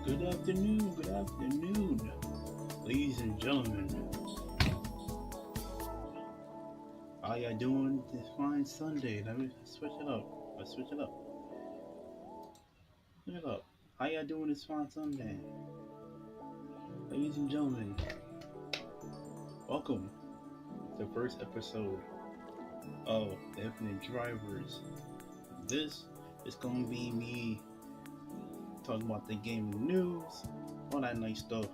Good afternoon, ladies and gentlemen. How y'all doing this fine Sunday? Let me switch it up. Let's switch it up. Switch it up. How y'all doing this fine Sunday? Ladies and gentlemen, welcome to the first episode of The Infinite Drivers. This is going to be me talking about the gaming news, all that nice stuff.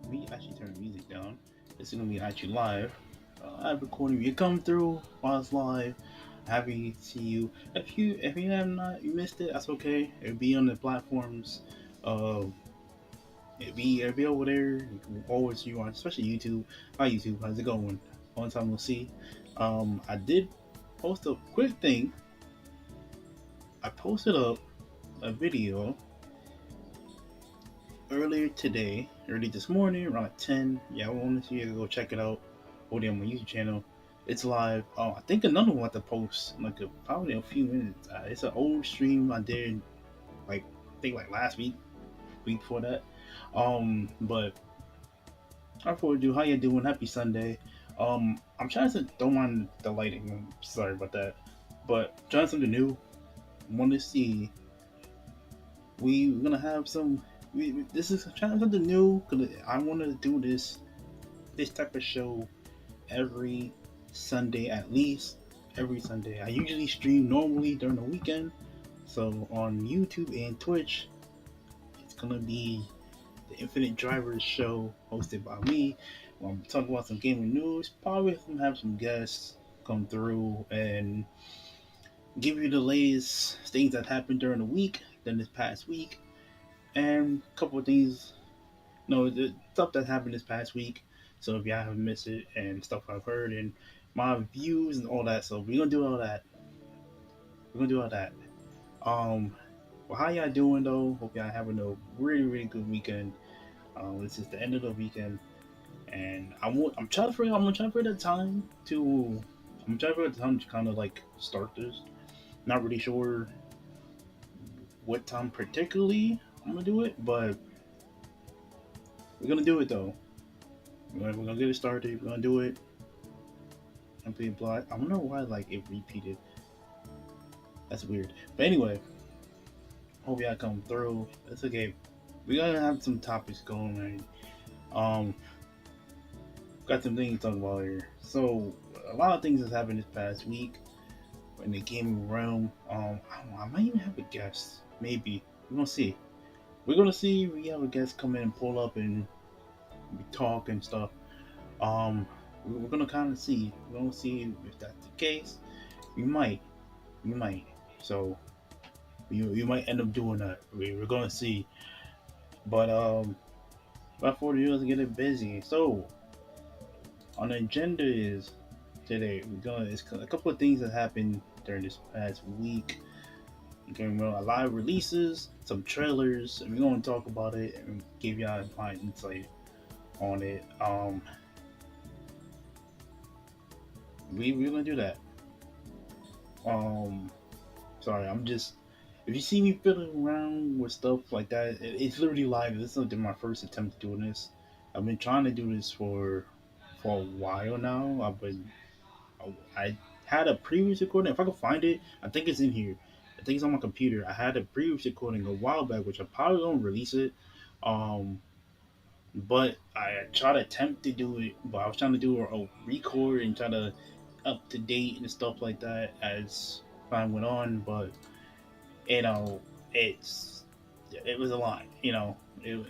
We actually turn the music down. It's going to be actually live. Live recording. You come through while it's live. Happy to see you. If you have not you missed it, that's okay. It'll be on the platforms. Uh, it'll be over there. You can always you on, especially YouTube. Hi YouTube, how's it going? Long time no see. I did post a quick thing. I posted up a video early this morning, around like 10. Yeah, I wanted you to go check it out. Over there on my YouTube channel. It's live. Oh, I think another one I have to post in probably a few minutes. It's an old stream I did like I think like last week before that. But I forward you. How you doing? Happy Sunday. I'm trying to don't mind the lighting. I'm sorry about that. But trying something new. Want to see. We're gonna have some. This is trying something new because I want to do this type of show every Sunday at least. Every Sunday. I usually stream normally during the weekend. So on YouTube and Twitch, it's gonna be the Infinite Drivers show hosted by me. I'm talking about some gaming news. Probably gonna have some guests come through and give you the latest things that happened during the week, then this past week, and a couple of things. No, the stuff that happened this past week. So if y'all haven't missed it and stuff I've heard and my views and all that, so we're gonna do all that. We're gonna do all that. Um, well, how y'all doing though? Hope y'all having a really good weekend. This is the end of the weekend, and I'm trying to figure. I'm trying to figure the time to. I'm trying to figure the time to kind of like start this. Not really sure what time particularly I'm gonna do it, but we're gonna do it though. We're gonna get it started. We're gonna do it. And be black. I don't know why like it repeated. That's weird. But anyway, hope y'all come through. It's okay. We're gonna have some topics going. And, got some things to talk about here. So a lot of things has happened this past week in the gaming realm. I might even have a guest. Maybe we're gonna see. We're gonna see. We have a guest come in and pull up and we talk and stuff. Um, we're gonna kind of see. We're gonna see if that's the case. We might. We might. So you might end up doing that. We're gonna see. But about 40 years to get it busy. So on the agenda is today we're gonna it's a couple of things that happened during this past week. Game live releases, some trailers, and we're gonna talk about it and give y'all my insight on it. We're gonna do that. Um, sorry, I'm just if you see me fiddling around with stuff like that, it's literally live. This is my first attempt at doing this. I've been trying to do this for a while now. I had a previous recording. If I could find it, I think it's in here. I think it's on my computer. I had a previous recording a while back, which I probably don't release it. Um, but I tried to attempt to do it, but I was trying to do a record and try to up to date and stuff like that as time went on. But you know, it's it was a lot. I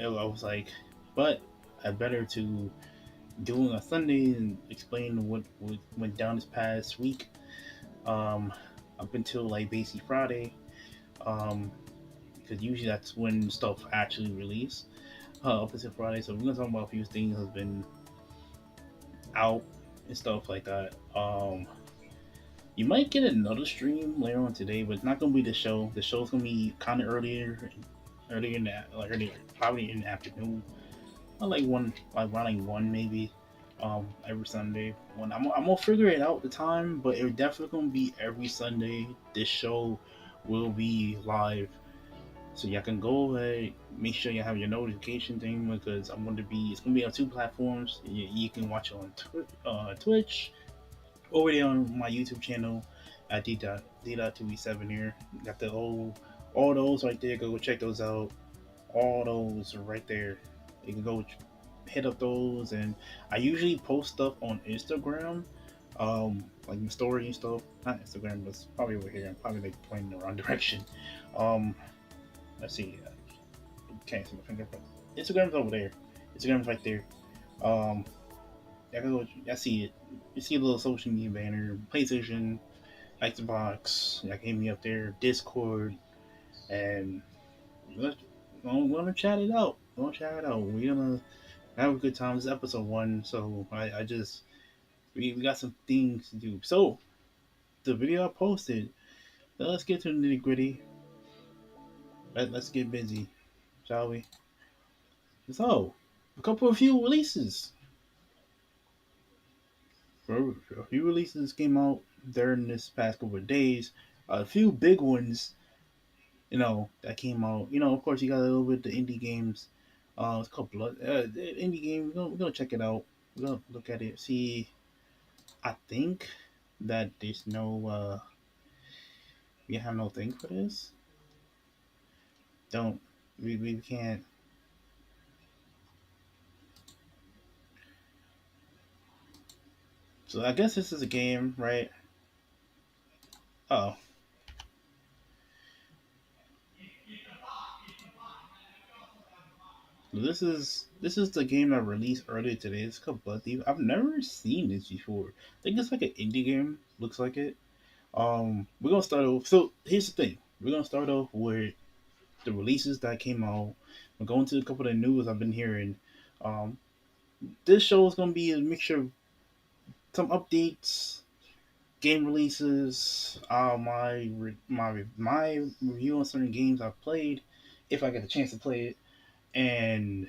was like, but I better to doing a Sunday and explain what went down this past week, um, up until like basically Friday, um, because usually that's when stuff actually release. Up until Friday, so we're gonna talk about a few things that's been out and stuff like that. You might get another stream later on today, but it's not gonna be the show. The show's gonna be kind of earlier in that, like earlier, probably in the afternoon, like one, like around like one maybe. Every Sunday. When I'm gonna figure it out the time, but it's definitely gonna be every Sunday. This show will be live So y'all can go ahead, make sure you have your notification thing because it's gonna be on two platforms. You can watch it on Twitch over there on my YouTube channel at D.2B7 here. Got the all those right there. Go check those out. All those right there. You can go hit up those, and I usually post stuff on Instagram, like my story and stuff. Not Instagram, but it's probably over here. I'm probably like pointing in the wrong direction. Um, let's see. Can't see my finger, but Instagram's over there. Instagram's right there. Um, I see it. You see a little social media banner, PlayStation, Xbox. Y'all can hit me up there, Discord, and let's we're gonna chat it out. We're gonna chat it out. We're gonna have a good time. This is episode one, so I just we got some things to do. So the video I posted. Let's get to the nitty gritty. Let's get busy, shall we? So a few releases. A few releases came out during this past couple of days. A few big ones, that came out. Of course, you got a little bit of the indie games. A couple of indie games. We're gonna check it out. We're gonna look at it. See, I think that there's no. We have no thing for this. Don't we can't. So I guess this is a game, right? Oh, this is the game that released earlier today. It's called Blood Thief. I've never seen this before. I think it's like an indie game. Looks like it. We're gonna start off. So here's the thing. We're gonna start off with the releases that came out. We're going to a couple of the news I've been hearing. Um, this show is gonna be a mixture of some updates, game releases, my review on certain games I've played, if I get the chance to play it, and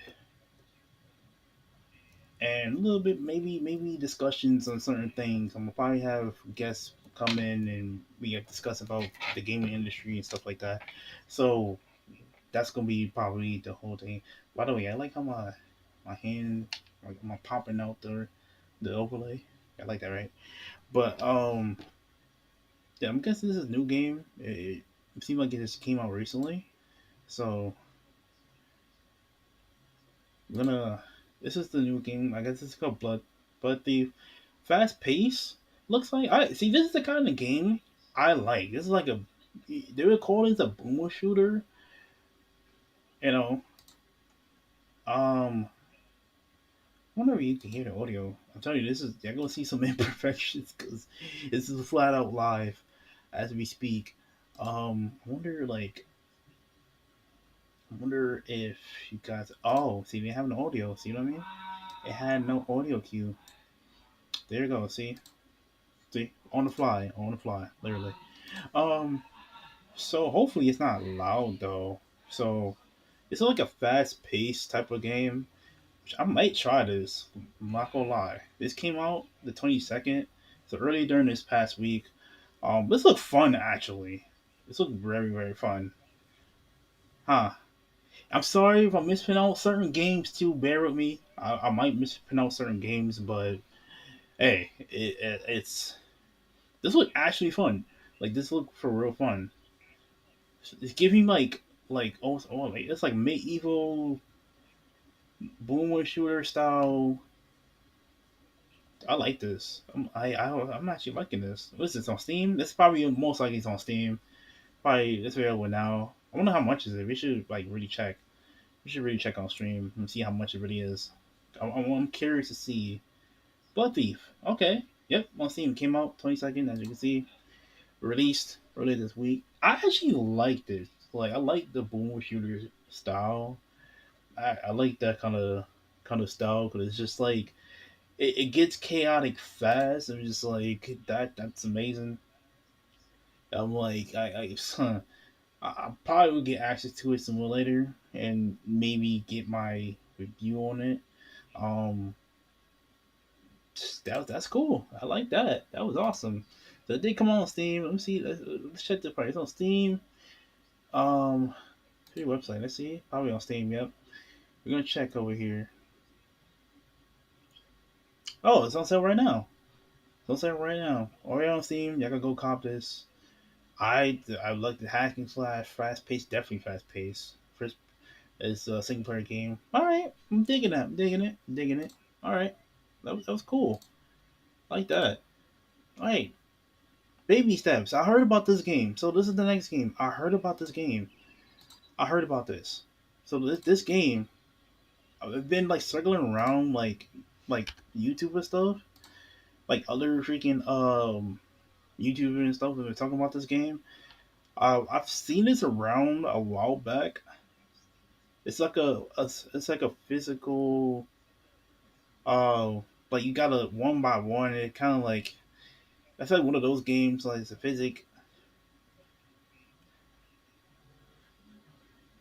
a little bit maybe discussions on certain things. I'm gonna probably have guests come in and we have discuss about the gaming industry and stuff like that. So that's gonna be probably the whole thing. By the way, I like how my hand like I'm popping out the overlay. I like that, right? But yeah, I'm guessing this is a new game. It seemed like it just came out recently. So I'm gonna this is the new game. I guess it's called Blood Thief. Fast pace looks like I see. This is the kind of game I like. This is like they were calling it a boomer shooter. You know, um, I wonder if you can hear the audio. I'm telling you, you're gonna see some imperfections because this is flat out live as we speak. I wonder if you guys. Oh, see, they have no audio. See what I mean? It had no audio cue. There you go. See, on the fly, literally. Um, so hopefully it's not loud though. So it's like a fast paced type of game. Which I might try this. I'm not gonna lie. This came out the 22nd, so early during this past week. This looked fun actually. This looked very very fun. Huh. I'm sorry if I mispronounce certain games too. Bear with me. I might mispronounce certain games, but hey, it's this look actually fun. Like this look for real fun. It's giving like it's like medieval boomer shooter style. I like this. I'm actually liking this. What is this on Steam? This probably most likely it's on Steam. Probably it's available now. I wonder how much is it. We should like really check. We should really check on stream and see how much it really is. I'm curious to see. Blood Thief. Okay. Yep. On Steam came out 22nd as you can see. Released earlier this week. I actually like this. Like I like the boomer shooter style. I like that kind of style because it's just like it gets chaotic fast. I'm just like that's amazing. I'm like I probably will get access to it some more later and maybe get my review on it. Um, that's cool. I like that. That was awesome. So it did come on Steam. Let me see. Let's check the price on Steam. Um, Free website. Let's see. Probably on Steam. Yep. We're gonna check over here. Oh, it's on sale right now. It's on sale right now. Already on Steam. Y'all can go cop this. I like the hacking slash fast paced. Definitely fast paced. First, it's a single player game. All right, I'm digging that. I'm digging it. I'm digging it. All right, that was cool. Like that. All right, baby steps. I heard about this game. So this is the next game. I heard about this game. I heard about this. So this game, I've been like circling around like YouTube and stuff, like other freaking YouTubers and stuff have been talking about this game. I've seen this around a while back. It's like it's like a physical uh like you gotta one by one. It kind of like that's like one of those games like it's a physic.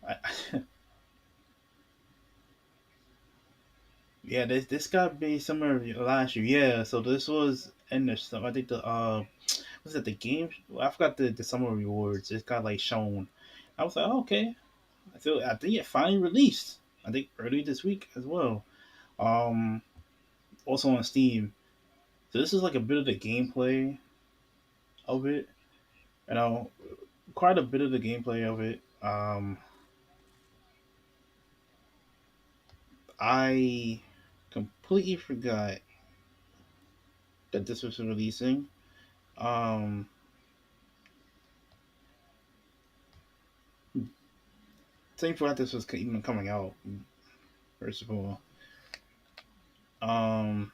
I, yeah, this got be somewhere last year. Yeah, so this was in the stuff. I think the was it the game? I forgot the summer rewards. It got like shown. I was like, oh, okay. I think it finally released. I think early this week as well. Um, Also on Steam. So this is like a bit of the gameplay of it. You know, quite a bit of the gameplay of it. I completely forgot that this was releasing. Um, Same forgot this was even coming out. First of all, um,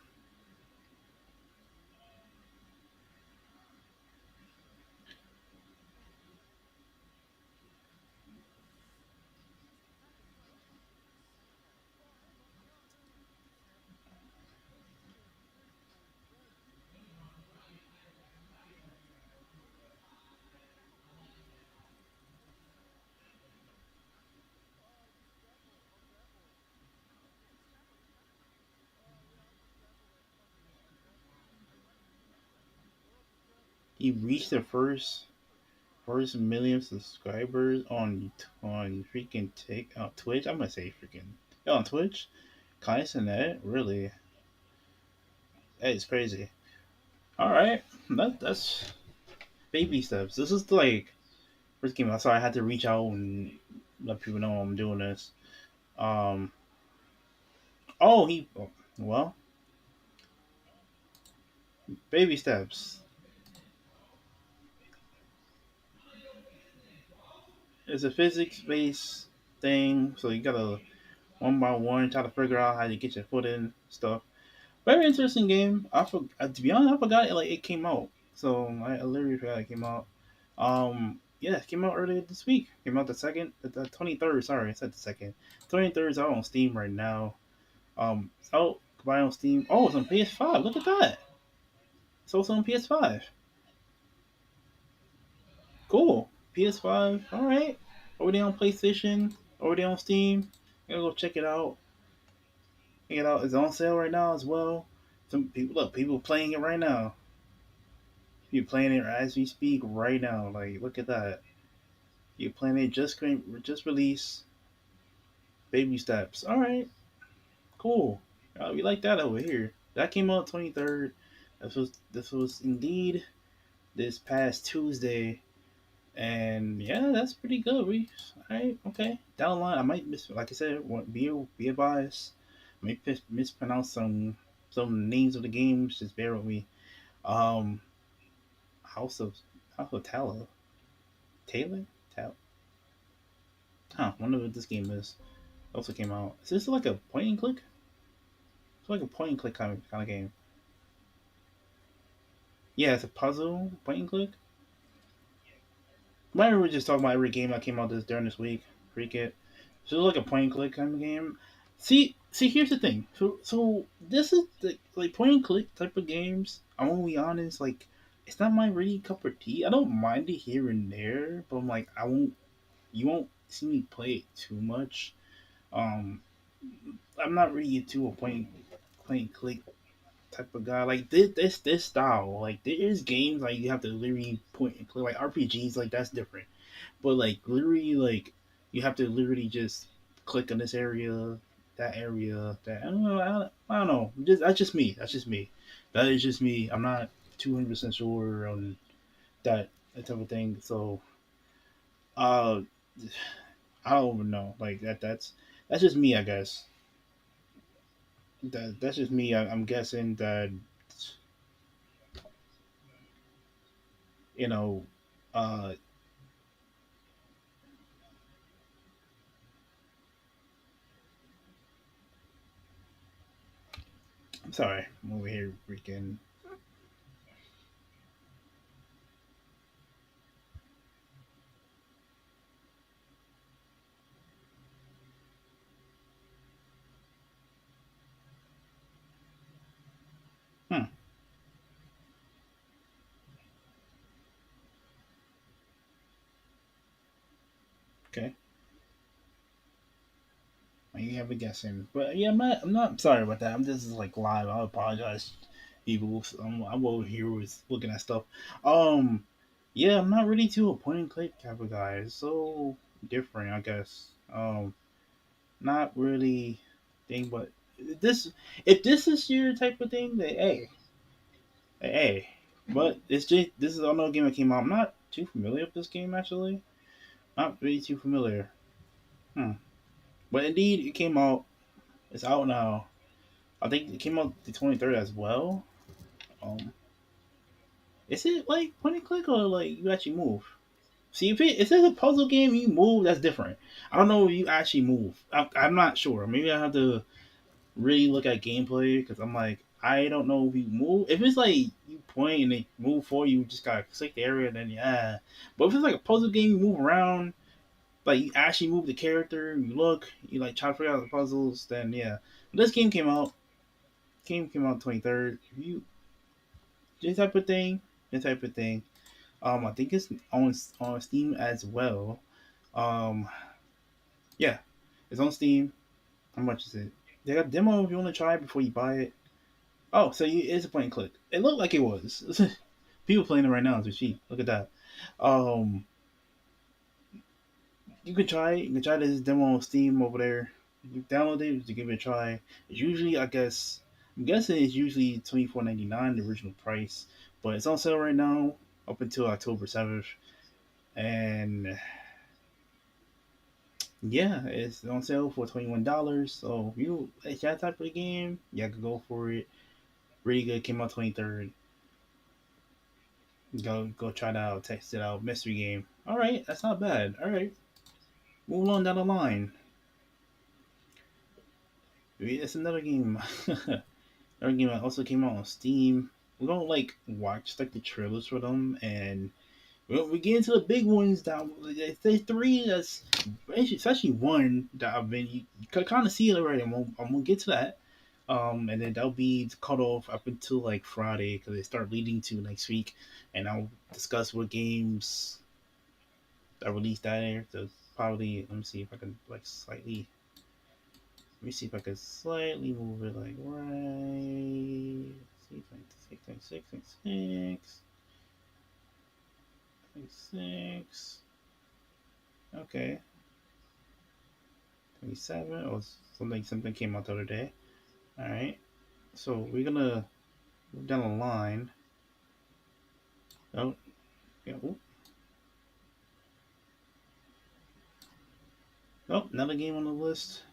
he reached the first million subscribers on freaking Twitch. I'm gonna say freaking yeah, on Twitch. Kai Cenat, really? That is crazy. All right, that's baby steps. This is like first game. So I had to reach out and let people know I'm doing this. Um. Oh, well, baby steps. It's a physics based thing, so you gotta one by one try to figure out how to get your foot in stuff. Very interesting game. To be honest, I forgot it came out. So I literally forgot it came out. Yeah, it came out earlier this week. Came out the 23rd. Sorry, I said the second. 23rd is out on Steam right now. It's out buy on Steam. Oh, it's on PS5. Look at that. So it's on PS5. Cool. PS5. All right. Already on PlayStation. Already on Steam. Gotta go check it out. Check it out. It's on sale right now as well. Some people people playing it right now. You're playing it as we speak right now. Like, look at that. You're playing it just released. Baby steps. All right, cool. We like that over here. That came out 23rd. This was indeed this past Tuesday, and yeah, that's pretty good. All right, okay. Down the line, I might like I said, be advised. I might mispronounce some names of the games. Just bear with me. Um, House of House of Taylor. Tal. Huh. Wonder what this game is. Also came out. Is this like a point and click? It's like a point and click kind of game. Yeah, it's a puzzle point and click. Why we were just talking about every game that came out during this week. Freak it. So it's like a point and click kind of game. See, here's the thing. So this is the like point and click type of games. I'm gonna be honest. Like, it's not my really cup of tea. I don't mind it here and there, but I'm like, I won't. You won't see me play it too much. Um, I'm not really into a point and click type of guy. Like this style. Like there is games like you have to literally point and click like RPGs like that's different. But like literally like You have to literally just click on this area, that area, that I don't know. I don't know. That's just me. That's just me. That is just me. I'm not 200% sure on that type of thing. So uh, I don't even know. Like that's just me, I guess. That's just me. I'm guessing that you know, uh, I'm sorry, I'm over here freaking. Hmm. Okay. You have a guessing, but yeah, I'm not sorry about that. I'm just like live. I apologize, people. I'm over here was looking at stuff. Um, yeah, I'm not really too a point and click type of guy. It's so different, I guess. Not really thing, but this if this is your type of thing, then hey. But it's just this is another game that came out. I'm not too familiar with this game actually. Not really too familiar. Hmm. But indeed, it came out. It's out now. I think it came out the 23rd as well. Um, is it like point and click or like you actually move? See, if it's a puzzle game, you move. That's different. I don't know if you actually move. I'm not sure. Maybe I have to really look at gameplay because I'm like I don't know if you move. If it's like you point and they move for you, just gotta click the area, then yeah. But if it's like a puzzle game, you move around. Like you actually move the character, you look, you like try to figure out the puzzles. Then yeah, when this game came out. Game came out 23rd. You this type of thing, this type of thing. I think it's on Steam as well. Um, yeah, it's on Steam. How much is it? They got a demo if you want to try it before you buy it. Oh, so it's a point and click. It looked like it was. People playing it right now as we speak. Look at that. Um, you can try it. You can try this demo on Steam over there. You download it to give it a try. It's usually, I guess, I'm guessing it's usually $24.99 the original price, but it's on sale right now up until October 7th. And yeah, it's on sale for $21. So if you it's that type of game, yeah, I could go for it. Really good. Came out 23rd. Go try that out. Test it out. Mystery game. All right, that's not bad. All right, move on down the line. Maybe it's another game. Another game that also came out on Steam. We don't like watch like the trailers for them, and we get into the big ones. That there's three. That's especially one that I've been. You can kind of see it already. I'm gonna get to that. And then that'll be cut off up until like Friday because they start leading to next week, and I'll discuss what games that released that year. So probably let me see if I can like slightly. Let me see if I can slightly move it like right. See, 26, 26. Okay. 27. Oh, something came out the other day. All right. So we're gonna move down the line. Oh, yeah. Ooh. Oh, another game on the list.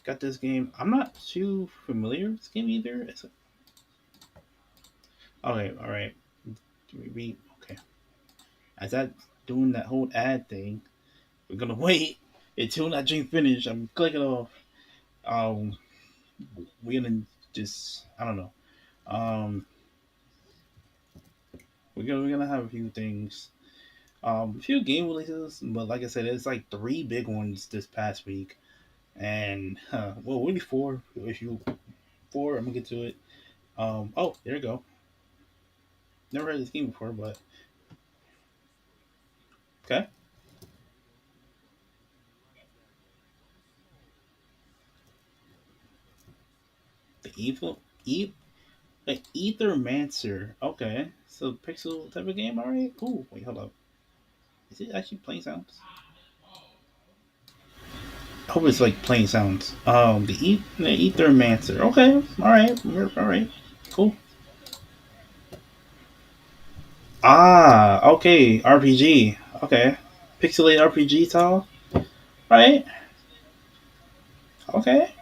Got this game. I'm not too familiar with this game either. Okay. All right. Okay. As that doing that whole ad thing, we're gonna wait until that drink finish. I'm clicking off. Um, we're gonna just I don't know. Um, we're gonna have a few things. A few game releases, but like I said, it's like three big ones this past week, and well, really four. If you four, I'm gonna get to it. Oh, there you go. Never heard this game before, but okay. The evil, the Ethermancer. Okay, so pixel type of game. All right, cool. Wait, hold up. Is it actually playing sounds? I hope it's like plain sounds. The Ethermancer. Okay, all right, cool. Ah, okay, RPG. Okay, pixelated RPG style. Right. Okay,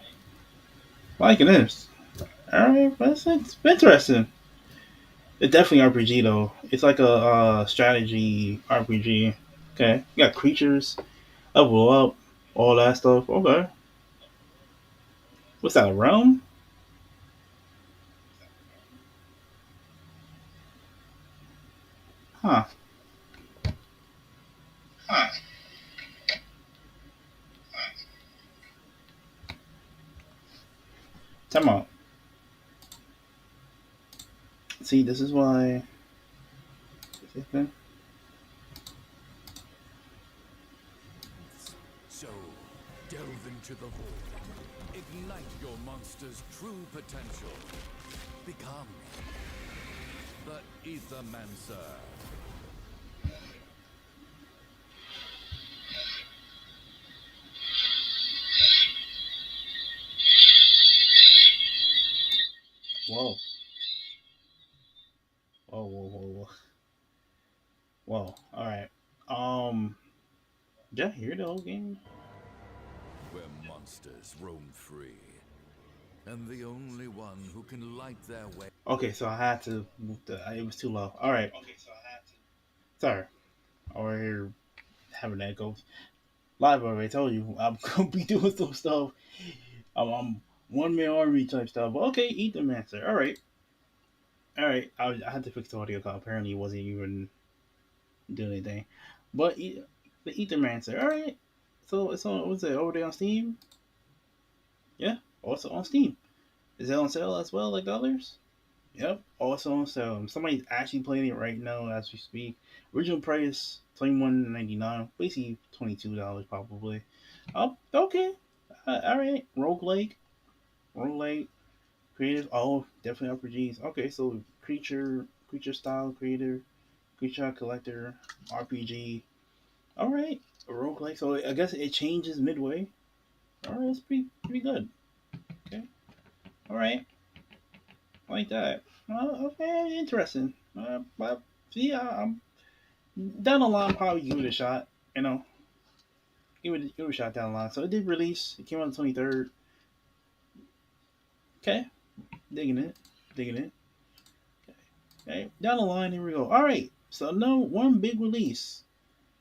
liking this. All right, it's interesting. It's definitely RPG though. It's like a strategy RPG. Okay, you got creatures, level up, all that stuff. Okay, what's that? A realm? Huh? Time out. See, this is why. So, delve into the void. Ignite your monster's true potential. Become the Ethermancer. Whoa, whoa. Whoa. All right. Um, did I hear the whole game? Where monsters roam free. And the only one who can light their way. Okay, so I had to move the. It was too low. All right. Sorry. Over here having echoes. Live already told you I'm gonna be doing some stuff. I'm one man army type stuff. But okay, Ethermancer. All right. I had to fix the audio call. Apparently, it wasn't even doing anything. But the Ethermancer. All right. So it's on. What's it over there on Steam? Yeah, also on Steam. Is it on sale as well, like the others? Yep, also on sale. Somebody's actually playing it right now as we speak. Original price $21.99, basically $22 probably. Oh, okay. All right. Roguelike, creative. Oh, definitely RPGs. Okay, so creature style creator, creature collector, RPG. All right, a roguelike. So I guess it changes midway. All right, that's pretty good. Okay. All right, like that. Okay, interesting. But see, I'm down the line. Probably give it a shot. You know, give it a shot down the line. So it did release. It came out on the 23rd. Okay, digging it, digging it. Okay, down the line. Here we go. All right. So no one big release.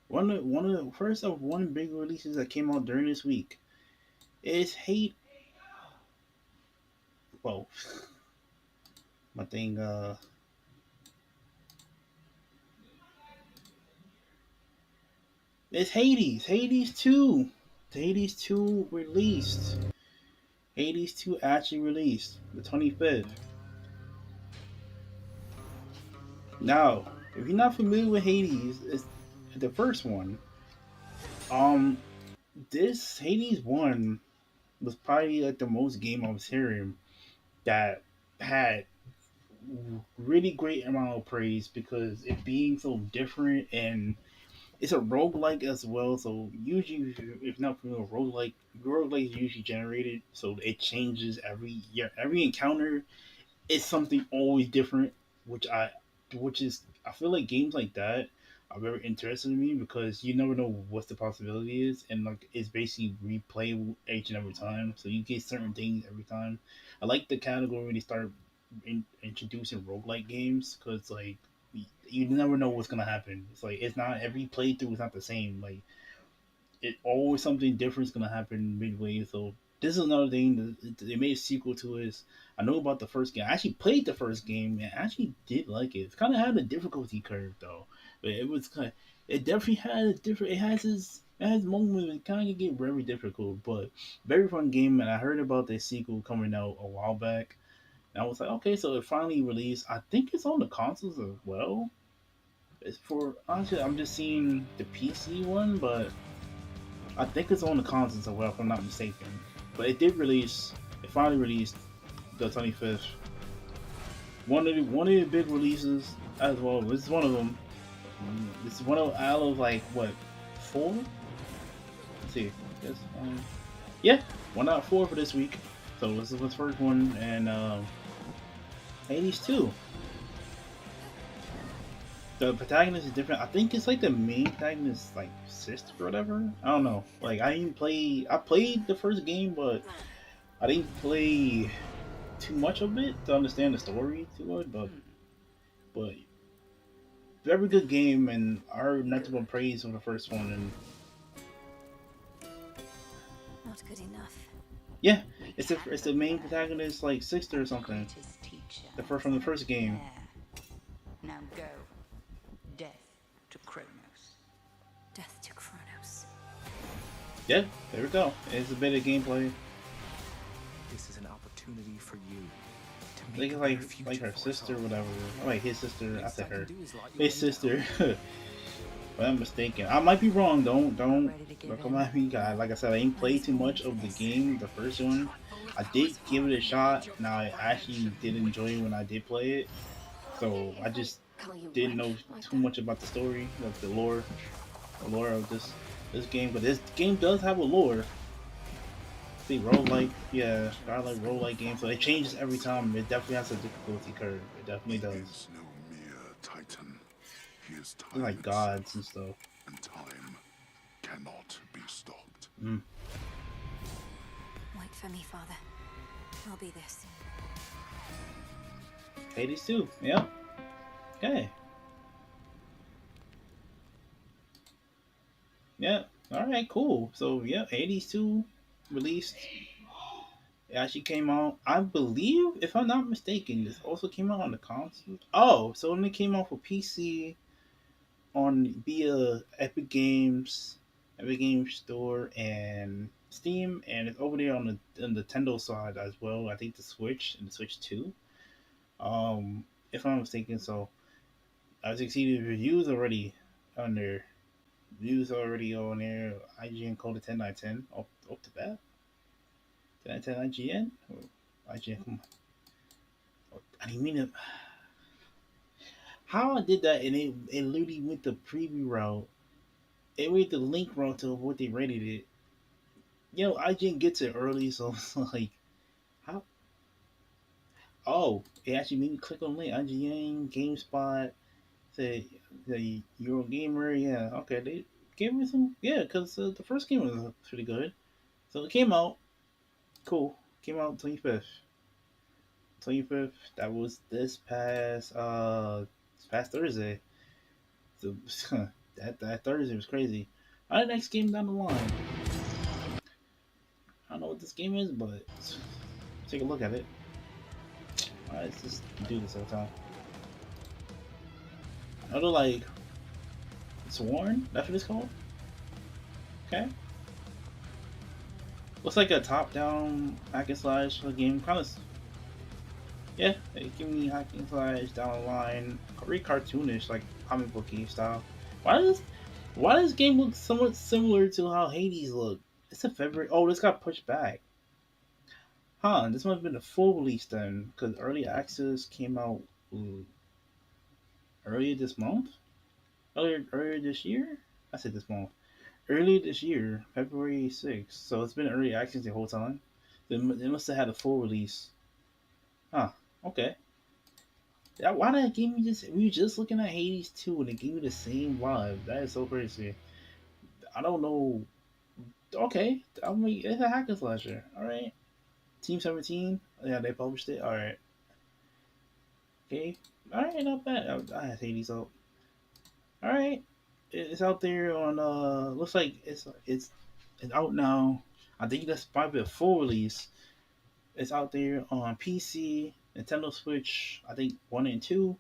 One of the first of one big releases that came out during this week is Hate. Well, my thing. It's Hades. Hades 2. Hades 2 released. Hades 2 actually released the 25th. Now, if you're not familiar with Hades, it's the first one. Um, this Hades 1 was probably like the most game I was hearing that had really great amount of praise because it being so different and it's a roguelike as well. So usually, if not familiar with roguelike is usually generated, so it changes every year. Every encounter is something always different, which which is I feel like games like that are very interesting to me because you never know what the possibility is, and like it's basically replayable each and every time. So you get certain things every time. I like the category when they start introducing roguelike games because like you never know what's gonna happen. It's like it's not every playthrough is not the same. Like it always something different is gonna happen midway. So this is another thing that they made a sequel to. Is I know about the first game. I actually played the first game and actually did like it. It kind of had a difficulty curve though, but it was kind. It definitely had a different. It has moments that kind of get very difficult, but very fun game. And I heard about the sequel coming out a while back. And I was like, okay, so it finally released. I think it's on the consoles as well. It's for honestly, I'm just seeing the PC one, but I think it's on the consoles as well, if I'm not mistaken. But it did release. It finally released the 25th. One of the big releases as well. This is one of them. This is one of out of like what 4? Let's see. This one. Yeah, 1 out of 4 for this week. So this is the first one, and Hades 2. The protagonist is different. I think it's like the main protagonist, like sister or whatever. I don't know. Like I didn't play. I played the first game, but I didn't play too much of it to understand the story too much. But very good game, and I heard nothing but praise for the first one. And Not good enough. yeah, it's the main protagonist, like sister or something. The first from the first game. Now go. Death to Kronos. Death to Kronos. Yeah, there we go. It's a bit of gameplay. This is an opportunity for you to I think make it's a like better future her for us sister or all. whatever. Oh, like his sister. I Least said can her. do is lock you His in sister. now. But I'm mistaken. I might be wrong. Don't Ready to give don't come in? at me, guys. Like I said, I ain't played too much of the game, the first one. I did give it a shot. Now I actually did enjoy it when I did play it. So I just didn't know too much about the story, like the lore of this game. But this game does have a lore. See, roguelike, yeah, I like roguelike games. So it changes every time. It definitely has a difficulty curve. It definitely He does. is no mere titan. He is They're time like gods and stuff. and time cannot be stopped. Mm. Wait for me, Father. I'll be there soon. Hades 2. Yep. Okay. Yeah. All right. Cool. So yeah, Hades 2 released. It actually came out. I believe, if I'm not mistaken, this also came out on the console. Oh, so it only came out for PC on via Epic Games Store, and Steam, and it's over there on the Nintendo side as well. I think the Switch and the Switch 2. If I'm mistaken, so as you can see, the reviews already on there. Views already on there. IGN code 10/10 up to bat. 10/10 IGN. IGN, come on. I didn't mean to. How I did that, and it literally went the preview route. It went the link route to what they rated it. IGN gets it early, so it's like, how? Oh, it actually made me click on the link. IGN, GameSpot, say the Eurogamer. Yeah, okay, they gave me some. Yeah, because the first game was pretty good. So it came out. Cool. Came out 25th. 25th. That was this past Thursday. So that Thursday was crazy. Alright, next game down the line. I don't know what this game is, but let's take a look at it. Alright, let's just do this all the time. Another like Sworn? That's what it's called? Okay. Looks like a top-down hack and slash game. Kind of, yeah. Give me hack and slash down the line. Very cartoonish, like comic booky style. Why does this game look somewhat similar to how Hades looked? It's a February. Oh, this got pushed back. Huh? This might have been a full release then, because early access came out earlier this month. Earlier this year. I said this month. Earlier this year, February 6th. So it's been early access the whole time. They must have had a full release. Huh. Okay. Why did it give me this? We were just looking at Hades 2 and it gave me the same vibe. That is so crazy. I don't know. Okay. I mean, it's a hack and slasher. Alright. Team 17. Yeah, they published it. Alright. Okay. Alright, not bad. I had Hades out. Alright. It's out there on looks like it's out now. I think that's probably a full release. It's out there on PC, Nintendo Switch, I think 1 and 2,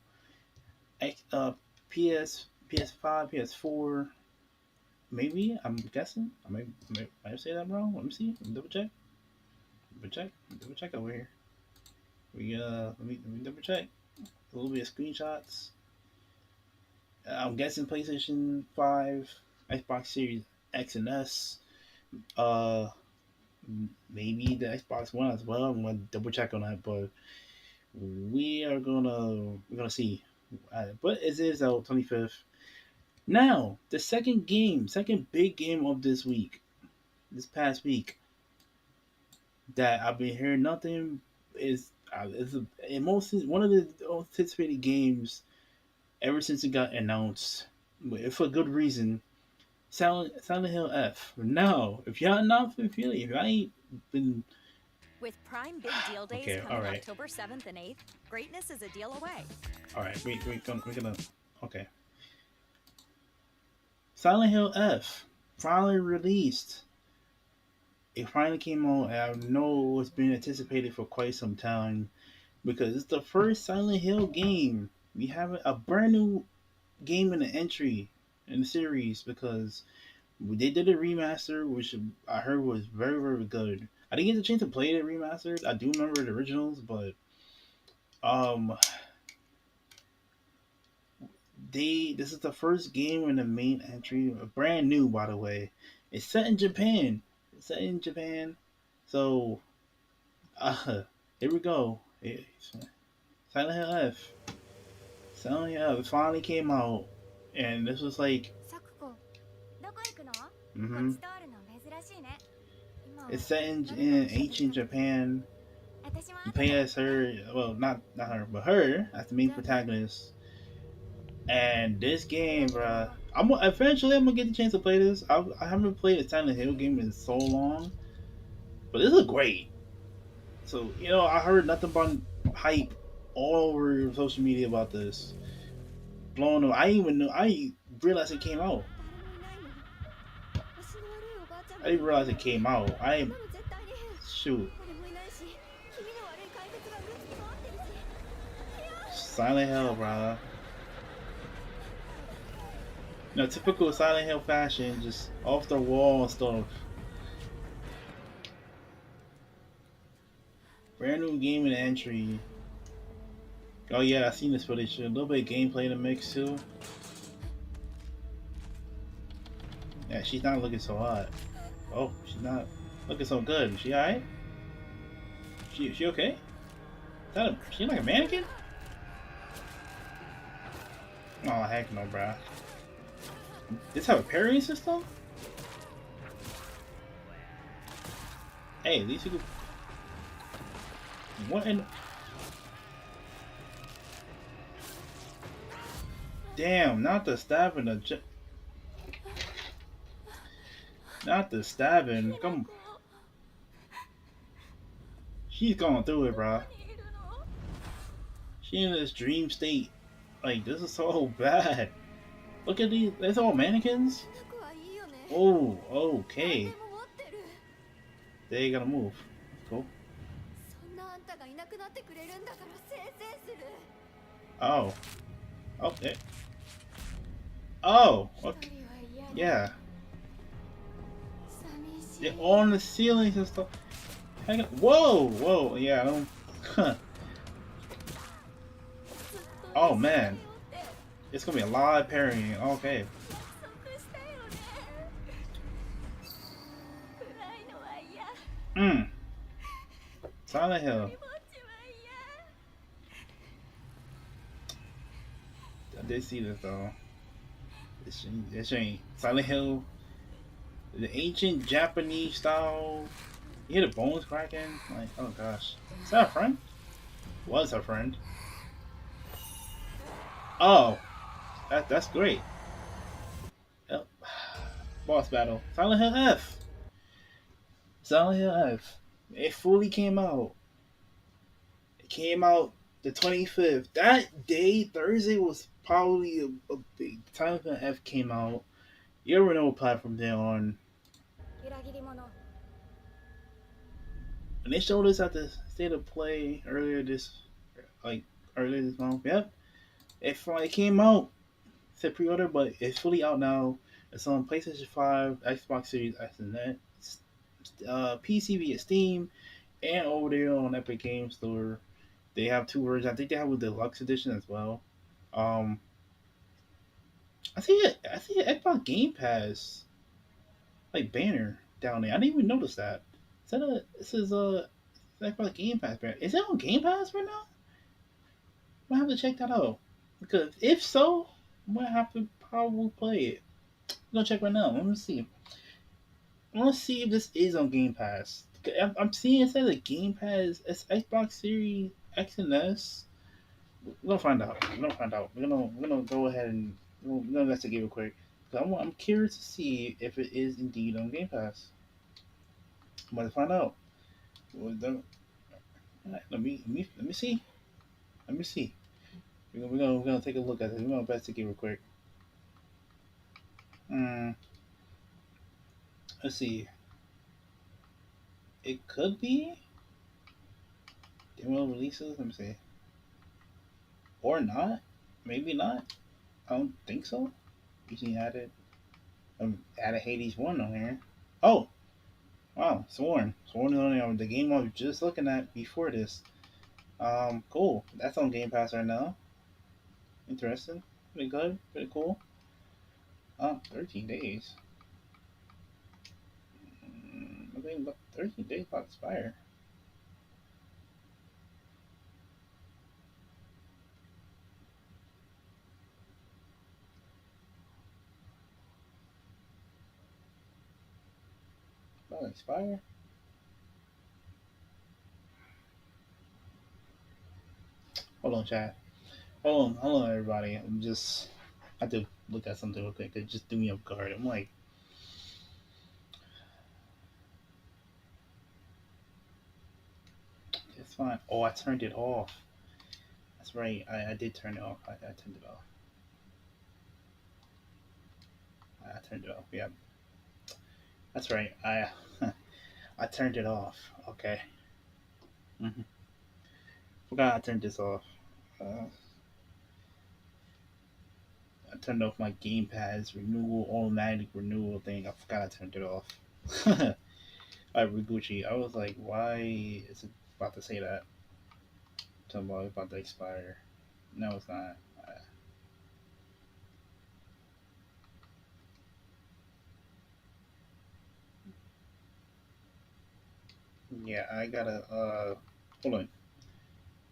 PS, PS5, PS4, maybe. I'm guessing. Might have say that wrong. Let me see. Let me double check. Double check over here. Let me double check. A little bit of screenshots. I'm guessing PlayStation 5, Xbox Series X and S, uh, maybe the Xbox One as well. I'm gonna double check on that, but we're gonna see. But it is out 25th. Now the second big game of this past week, that I've been hearing nothing is it's one of the most anticipated games ever since it got announced, but for good reason. Silent Hill F. Now, if y'all not familiar, if I ain't been With Prime Big Deal Days okay, all coming right, October 7th and 8th, greatness is a deal away. all right, we're gonna okay. Silent Hill F finally released. It finally came out, and I know it's been anticipated for quite some time because it's the first Silent Hill game. We have a brand new game in the entry in the series because they did a remaster, which I heard was very, very good. I didn't get the chance to play the remastered. I do remember the originals, but um, this is the first game in the main entry, brand new by the way. It's set in Japan. It's set in Japan, so here we go. Silent Hill F. Silent Hill F finally came out, and this was like, サクコ、どこ行くの？こっ mm-hmm. ち通るの珍しいね。今 It's set in ancient Japan. 私も You 後 play で as her, well, not her, but her as the main protagonist. And this game, bruh, eventually I'm gonna get the chance to play this. I haven't played a Silent Hill game in so long, but this is great. So I heard nothing but hype all over social media about this. Blown up. I realized it came out. 足の悪いおばあちゃん I didn't realize it came out. こんなの絶対に変 Shoot. 誰もいないし気味の悪い怪物がうろつき回ってるし Silent Hill, bruh. Typical Silent Hill fashion, just off the wall stuff. Brand new game in the entry. Oh yeah, I seen this footage. A little bit of gameplay in the mix too. Yeah, she's not looking so hot. Oh, she's not looking so good. Is she alright? She okay? She like a mannequin? Oh heck no, bruh. This have a parrying system? Hey, at least you could. What in? Damn, not the stabbing, not the stabbing. Come. She's going through it, bro. She in this dream state. Like, this is so bad. Look at these. That's all mannequins? 服はいいよね Oh, 何 okay. でも持ってる They gotta move. Cool. そんなあんたがいなくなってくれるんだからせいせいする Oh. Okay. Oh, 一 okay. 人は嫌だ Yeah. 寂しい They're on the ceilings and stuff. Hang on. Whoa. Yeah, I don't. Huh. ずっと Oh, man. 一緒におって It's gonna be a lot of parrying. Okay. 約束したよね暗いのは嫌 Silent Hill. ぼっちは I did see this though. This ain't Silent Hill. The ancient Japanese style. You hear the bones cracking? Like, oh gosh. Is that a friend? Was her friend. Oh. That's great. Yep. Boss battle. Silent Hill F. Silent Hill F. It fully came out. It came out the 25th. That day, Thursday, was probably a big time when F came out. You ever know what platform they're on? 裏切り者 And they showed us at the state of play earlier this month. Yep. It came out. It said pre-order, but it's fully out now. It's on PlayStation 5, Xbox Series X and X, PC via Steam, and over there on Epic Games Store. They have two versions. I think they have a deluxe edition as well. I see Xbox Game Pass like banner down there. I didn't even notice that. This is Xbox Game Pass banner. Is it on Game Pass right now? I have to check that out because if so, I'm gonna have to probably play it. I'm gonna check right now. Let me see. I want to see if this is on Game Pass. I'm seeing it says a Game Pass. It's Xbox Series X and S. We're gonna find out. We're gonna find out. We're gonna go ahead and we're gonna investigate real quick. 'Cause I'm curious to see if it is indeed on Game Pass. I'm about to find out. Alright, let me see. Let me see. We're gonna take a look at it. We're gonna investigate real quick. Mm, let's see. It could be demo releases. Let me see. Or not. Maybe not. I don't think so. Usually added Hades 1 on here. Oh, wow, Sworn. Sworn is on there. The game I was just looking at before this. Cool. That's on Game Pass right now. Interesting. Pretty good. Pretty cool. 13 days. I think about 13 days about to expire. About to expire? Hold on, chat. Hold on, everybody. I have to look at something real quick. It just threw me off guard. I'm like, it's fine. Oh, I turned it off. That's right. I did turn it off. I turned it off. I turned it off. Yeah. That's right. I turned it off. Okay. Mm-hmm. Forgot I turned this off. I turned off my Game Pass renewal, automatic renewal thing. I forgot I turned it off. Alright, Riguchi. I was like, why is it about to say that? Talking about it's about to expire. No, it's not. Yeah, I gotta, hold on.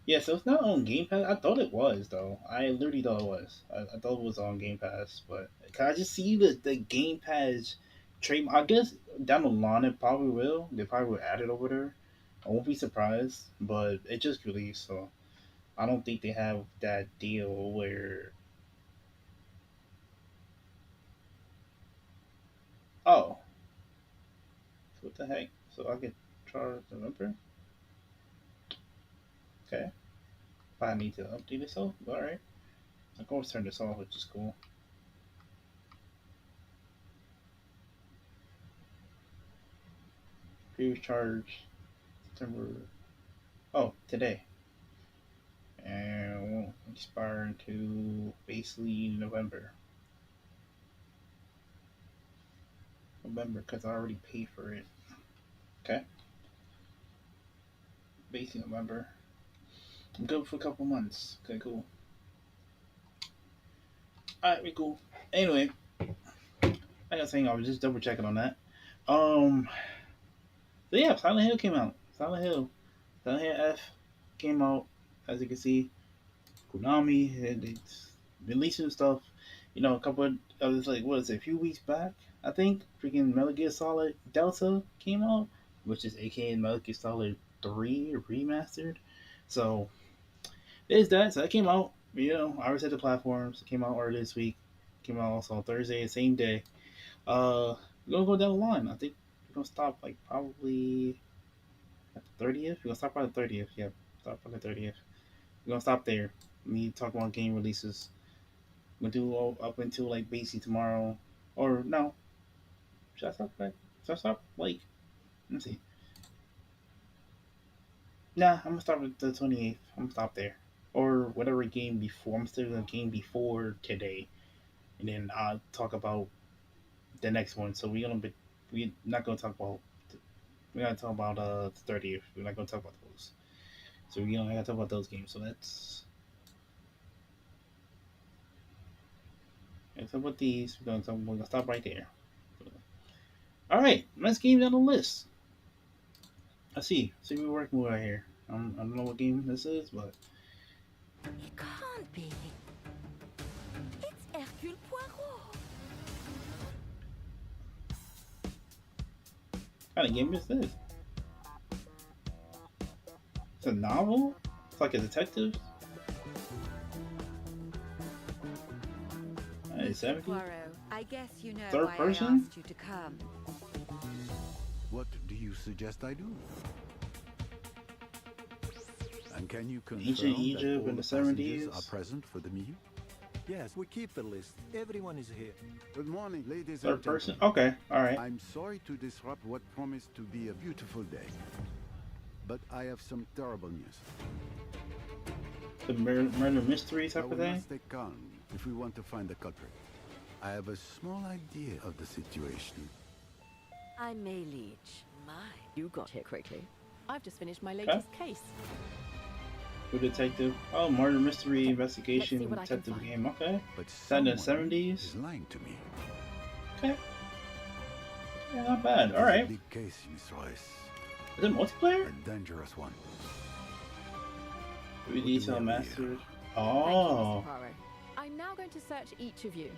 Yeah, so it's not on Game Pass. I thought it was, though. I literally thought it was. I thought it was on Game Pass, but can I just see the Game Pass trade? I guess down the line it probably will. They probably will add it over there. I won't be surprised, but it just released, so I don't think they have that deal where. Oh, so what the heck? So I get charged the number? Okay. If I need to update this, all right. I can always turn this off, which is cool. Previous charge September. Oh, today. And won't expire until basically November. Because I already paid for it. Okay. Basically November. I'm good for a couple months. Okay, cool. Alright, we cool. Anyway, like I was saying, I was just double checking on that. So yeah, Silent Hill came out. Silent Hill F came out. As you can see, Konami it's releasing stuff. You know, a couple of like what is it? A few weeks back, I think. Freaking Metal Gear Solid Delta came out, which is AKA Metal Gear Solid 3 remastered. So there's that. So that came out. You know, I already said the platforms. It came out earlier this week. Came out also on Thursday, the same day. We're gonna go down the line. I think we're gonna stop like probably at the 30th. We're gonna stop by the 30th. Yeah, stop by the 30th. We're gonna stop there. Me talk about game releases. We're gonna do all up until like basically tomorrow. Or no. Should I stop like let me see. Nah, I'm gonna start with the 28th. I'm gonna stop there. Or whatever game before. I'm still gonna game before today. And then I'll talk about the next one. So we're not gonna talk about we're gonna talk about the 30th. We're not gonna talk about those. So we're gonna talk about those games. So let's talk about these. We're gonna stop right there. Alright, next game down the list. Let's see what we're working with right here. I don't know what game this is, but It can't be. It's Hercule Poirot. what kind of game is this? a novel? It's like a detective? Hey, Mr. 70? Poirot, I guess you know Third why person? I asked you to come. What do you suggest I do? And can you confirm Ancient that Egypt all in the the passengers 70s? are present for the meeting? Yes, we keep the list. Everyone is here. Good morning, ladies Third and person? gentlemen. Okay, alright. I'm sorry to disrupt what promised to be a beautiful day, but I have some terrible news. The murder mystery type Now of we thing? must stay calm if we want to find the culprit. I have a small idea of the situation. I'm May Leach. My, you got here quickly. I've just finished my Okay. latest case. Who detective? Oh, murder mystery Let's see investigation what I can detective find. game. Okay. But that in the someone 70s? is lying to me. Okay. Yeah, not bad. It is Alright. a big case, Miss Royce. Is it multiplayer? A dangerous one. 3D What do we Cell have Masters. here? Thank you, Oh. Mr. Poirot. I'm now going to search each of you.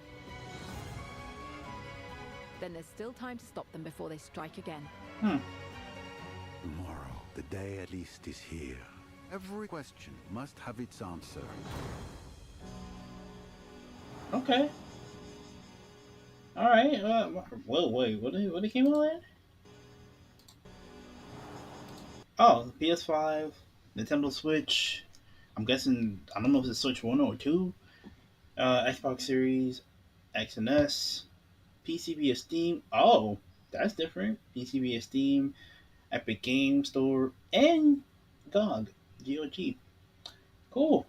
Then there's still time to stop them before they strike again. Hmm. Tomorrow, the day at least is here. Every question must have its answer. Okay. Alright. Whoa, wait. What it came out at? Oh, PS5, Nintendo Switch. I'm guessing, I don't know if it's Switch 1 or 2. Xbox Series, X and S. PC via Steam. Oh, that's different. PC via Steam, Epic Game Store, and GOG. GOG. Cool.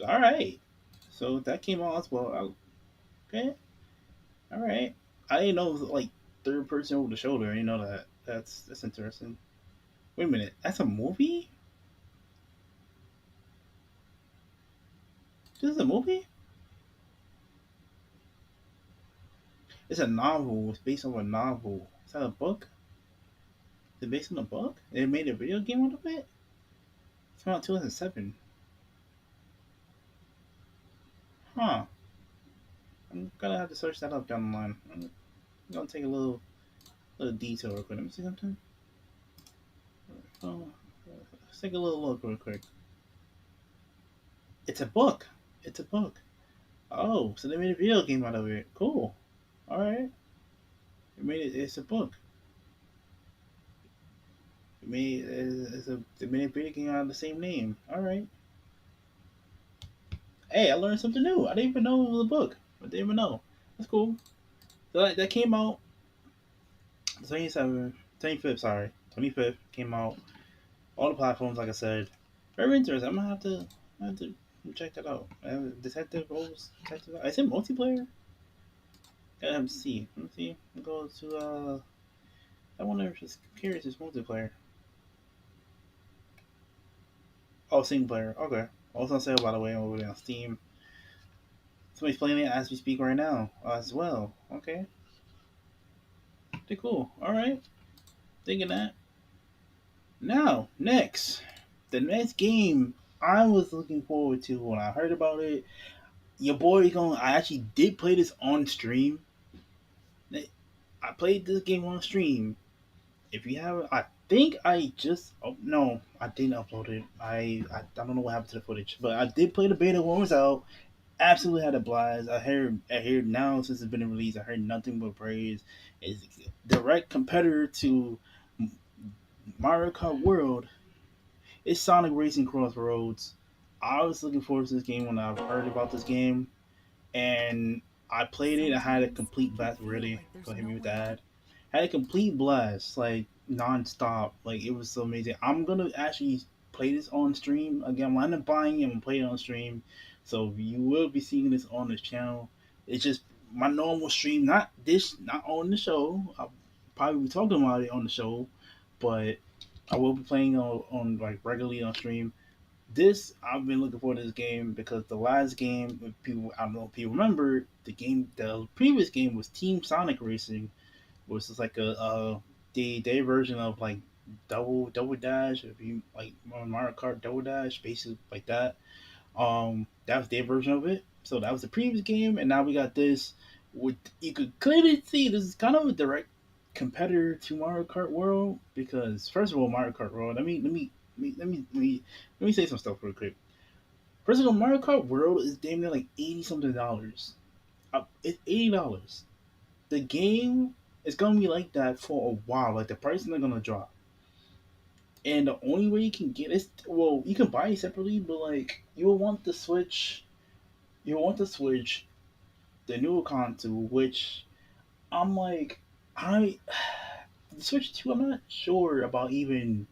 Alright. So that came out as well. Okay. Alright. I didn't know it was like third person over the shoulder. I didn't know that. That's interesting. Wait a minute. That's a movie? This is a movie? It's a novel. It's based on a novel. Is that a book? Is it based on a book? They made a video game out of it? It's from 2007. Huh. I'm gonna have to search that up down the line. I'm gonna take a little detour real quick. Let me see something. Oh, let's take a little look real quick. It's a book. It's a book. Oh, so they made a video game out of it. Cool. Alright. It's a book. They made a video game out of the same name. Alright. Hey, I learned something new. I didn't even know it was a book. I didn't even know. That's cool. So that came out 25th came out. All the platforms, like I said. Very interesting. I'm gonna have to check that out. Detective Rose. Is it multiplayer? Let me see. Let me go to I wonder if it's curious it's multiplayer. Oh, single player. Okay. Also on sale, by the way, over there on Steam. Somebody's playing it as we speak right now as well. Okay. Pretty cool. Alright. Thinking that. Now, next. The next game I was looking forward to when I heard about it. Your boy I actually did play this on stream. I played this game on stream. If you haven't, I think I just no, I didn't upload it. I don't know what happened to the footage, but I did play the beta when it was out. Absolutely had a blast. I heard now since it's been released, I heard nothing but praise. It's direct competitor to Mario Kart World. It's Sonic Racing Crossroads. I was looking forward to this game when I heard about this game, and I played it. I had a complete blast. Really, go hit me with that. Had a complete blast, like non-stop. Like it was so amazing. I'm gonna actually play this on stream again. When I'm buying it, I'm gonna play it on stream. So you will be seeing this on this channel. It's just my normal stream, not on the show. I'll probably be talking about it on the show, but I will be playing on like regularly on stream. This I've been looking forward to this game because the last game, if people I don't know if people remember the previous game was Team Sonic Racing, which is like their version of like double dash. If you like Mario Kart Double Dash, basically like that. That was their version of it. So that was the previous game, and now we got this. With you could clearly see this is kind of a direct competitor to Mario Kart World because first of all, Mario Kart World. Let me let me say some stuff real quick. First of all, Mario Kart World is damn near like $80 something. It's $80. The game is gonna be like that for a while. Like the price is not gonna drop. And the only way you can get it, well, you can buy it separately, but like you will want the Switch. You want the Switch, the new console, which I'm like, I the Switch 2. I'm not sure about even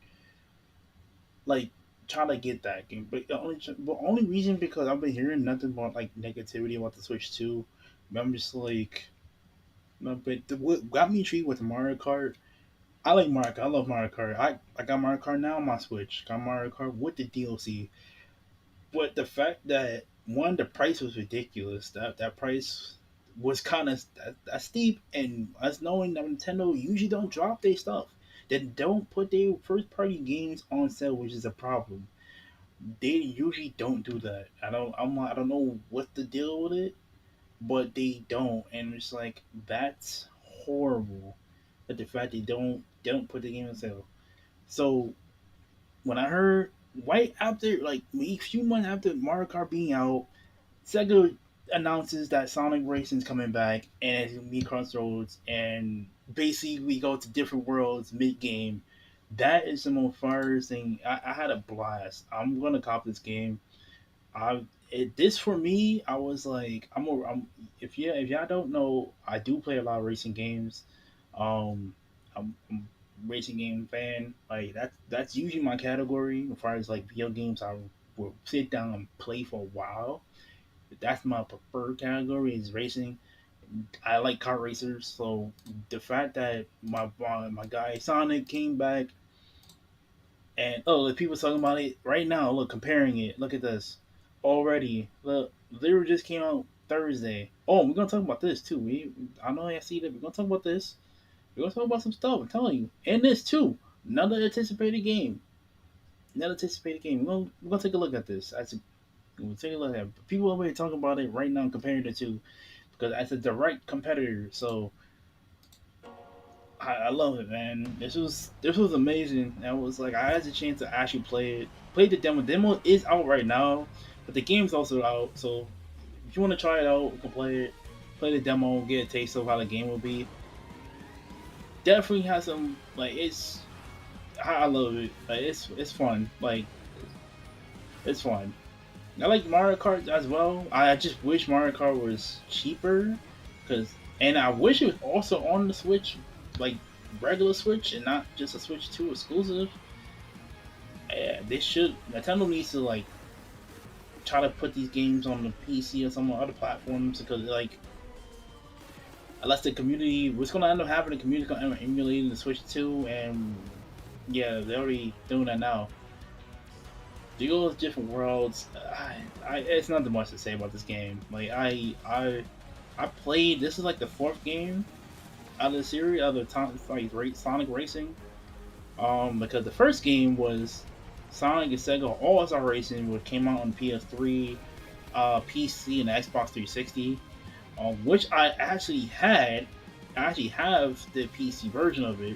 like trying to get that game, but the only reason because I've been hearing nothing but like negativity about the Switch 2. But I'm just like, no, but what got me intrigued with Mario Kart. I like Mario Kart. I love Mario Kart. I got Mario Kart now on my Switch. Got Mario Kart with the DLC. But the fact that one, the price was ridiculous. That price was kind of that steep, and us knowing that Nintendo usually don't drop their stuff. They don't put their first party games on sale, which is a problem. They usually don't do that. I don't know what the deal with it, but they don't, and it's like that's horrible. That the fact they don't put the game on sale. So when I heard right after like a few months after Mario Kart being out, Sega announces that Sonic Racing's coming back and it's gonna be Crossroads and basically we go to different worlds mid game. That is the most fire thing. I had a blast. I'm gonna cop this game. This for me, I was like, if y'all don't know, I do play a lot of racing games. I'm a racing game fan. Like that's usually my category as far as like video games. I will sit down and play for a while. That's my preferred category is racing. I like car racers, so the fact that my guy Sonic came back and the people talking about it right now. Look, comparing it. Look at this already. Look, literally just came out Thursday. Oh, we're gonna talk about this too. I know I see that. We're gonna talk about this. We're gonna talk about some stuff. I'm telling you, and this too. Another anticipated game. Another anticipated game. We're gonna take a look at this. We'll take a look at it. People are already talking about it right now, comparing the two, because as a direct competitor. So I love it, man. This was amazing. I was like, I had the chance to actually play it. Play the demo. Demo is out right now, but the game's also out. So if you want to try it out, you can play it. Play the demo, get a taste of how the game will be. Definitely has some like it's. I love it. Like it's fun. Like it's fun. I like Mario Kart as well. I just wish Mario Kart was cheaper, and I wish it was also on the Switch, like regular Switch, and not just a Switch 2 exclusive. Yeah, they should. Nintendo needs to like try to put these games on the PC or some other platforms because like, unless the community, what's gonna end up happening, the community gonna end up emulating the Switch 2, and yeah, they're already doing that now. Duels Different Worlds. It's not that much to say about this game. Like I played. This is like the fourth game out of the series, out of the Sonic Racing. Because the first game was Sonic and Sega All Star Racing, which came out on PS3, PC, and Xbox 360. Which I actually had. I actually have the PC version of it.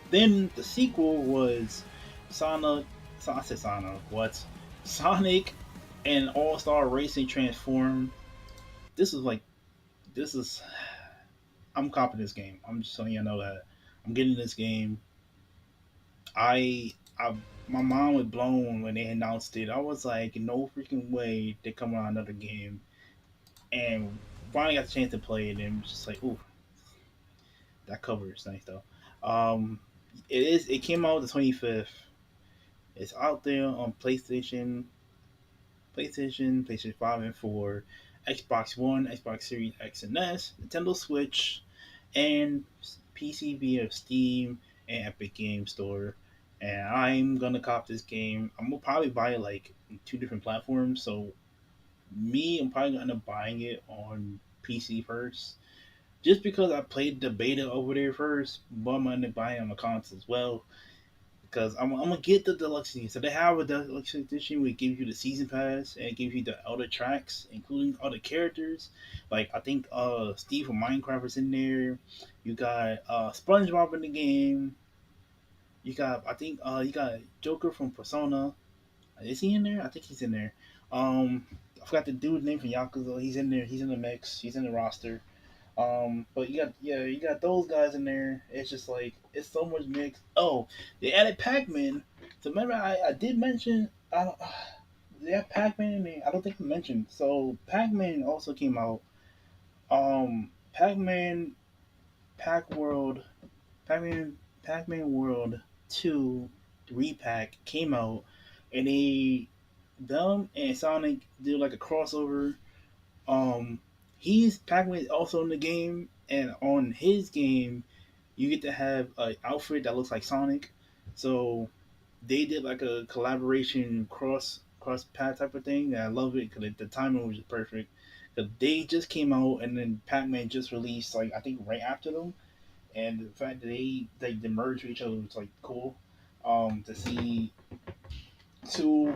Then the sequel was Sonic. I said Sonic. What? Sonic and All Star Racing Transform. This is. I'm copping this game. I'm just letting you know that I'm getting this game. My mind was blown when they announced it. I was like, no freaking way they come out another game. And finally got the chance to play it, and it was just like, ooh, that cover is nice though. It came out the 25th. It's out there on PlayStation 5 and 4, Xbox One, Xbox Series X and S, Nintendo Switch, and PC via Steam and Epic Game Store. And I'm gonna cop this game. I'm gonna probably buy it like in 2 different platforms. So I'm probably gonna end up buying it on PC first, just because I played the beta over there first. But I'm gonna end up buying it on the console as well. Because I'm gonna get the deluxe edition. So they have a deluxe edition where it gives you the season pass and it gives you the other tracks, including other characters. Like I think Steve from Minecraft is in there. You got SpongeBob in the game. You got, I think, you got Joker from Persona. Is he in there? I think he's in there. I forgot the dude's name from Yakuza. He's in there. He's in the mix. He's in the roster. But you got those guys in there. It's just like it's so much mix. Oh, they added Pac-Man. So remember, I did mention I don't. They have Pac-Man in there. I don't think I mentioned. So Pac-Man also came out. Pac-Man, Pac World, Pac-Man World 2 repack came out, and them and Sonic did like a crossover. Um, he's Pac-Man also in the game, and on his game, you get to have an outfit that looks like Sonic. So they did like a collaboration cross path type of thing. And I love it because the timing was just perfect. Cause they just came out, and then Pac-Man just released like I think right after them, and the fact that they merged with each other was like cool. To see two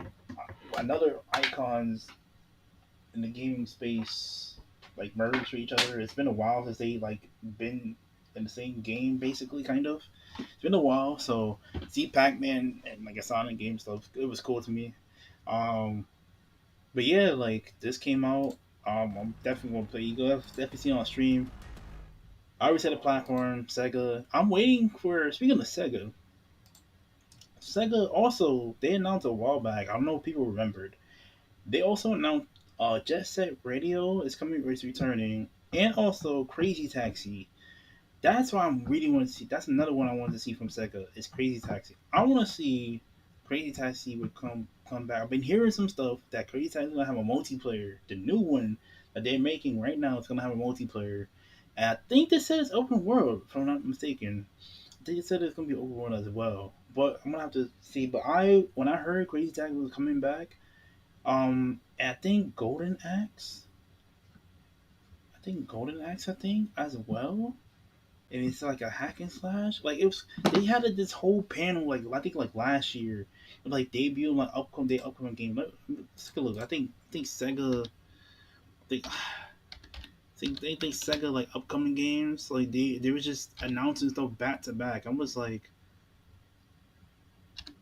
another icons in the gaming space like merge with each other. It's been a while since they like been in the same game, basically, kind of. It's been a while, so see Pac-Man and like a Sonic game stuff. It was cool to me. Um, but yeah, like this came out. I'm definitely gonna play. You go definitely see it on stream. I already said the platform, Sega. I'm waiting for. Speaking of Sega, Sega also they announced a while back. I don't know if people remembered. They also announced Jet Set Radio is coming, is returning, and also Crazy Taxi. That's why I'm really want to see. That's another one I want to see from Sega. Is Crazy Taxi. I want to see Crazy Taxi would come back. I've been hearing some stuff that Crazy Taxi is gonna have a multiplayer. The new one that they're making right now is gonna have a multiplayer, and I think they said it's open world. If I'm not mistaken, I think they said it's gonna be open world as well. But I'm gonna have to see. But when I heard Crazy Taxi was coming back, I think Golden Axe. I think as well, and it's like a hack and slash. Like it was, they had this whole panel like I think like last year, like debut like upcoming game. Let's take a look. I think Sega. They, they think Sega like upcoming games. Like they were just announcing stuff back to back. I was like,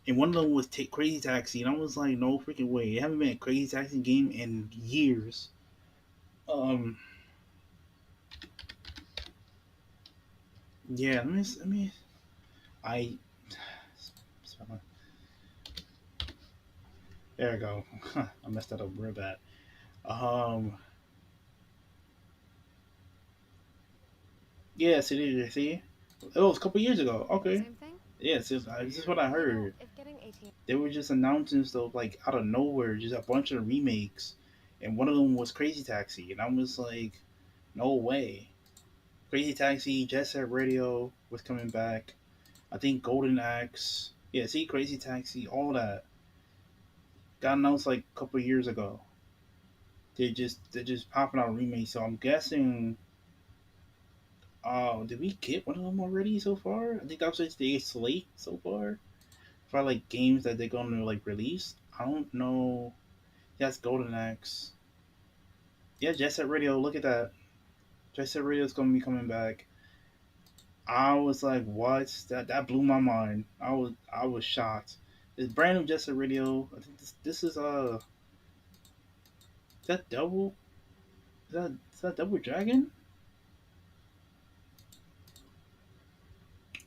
and one of them was Crazy Taxi, and I was like, no freaking way! It haven't been a Crazy Taxi game in years. Yeah, let me. I. There we go. I messed that up real bad. Yeah, see, it was a couple years ago. Okay. Same thing? Yeah, this is what I heard. If getting 18. They were just announcing stuff like out of nowhere, just a bunch of remakes, and one of them was Crazy Taxi, and I was like, no way. Crazy Taxi, Jet Set Radio was coming back. I think Golden Axe. Yeah, see, Crazy Taxi, all that got announced like a couple years ago. They're just popping out remakes. So I'm guessing. Did we get one of them already so far? I think that was just the slate so far for like games that they're gonna like release. I don't know. That's Golden Axe. Yeah, Jet Set Radio. Look at that. Jet Set Radio is gonna be coming back. I was like, what? That blew my mind. I was shocked. It's brand new Jet Set Radio. I think this is that double? Is that Double Dragon?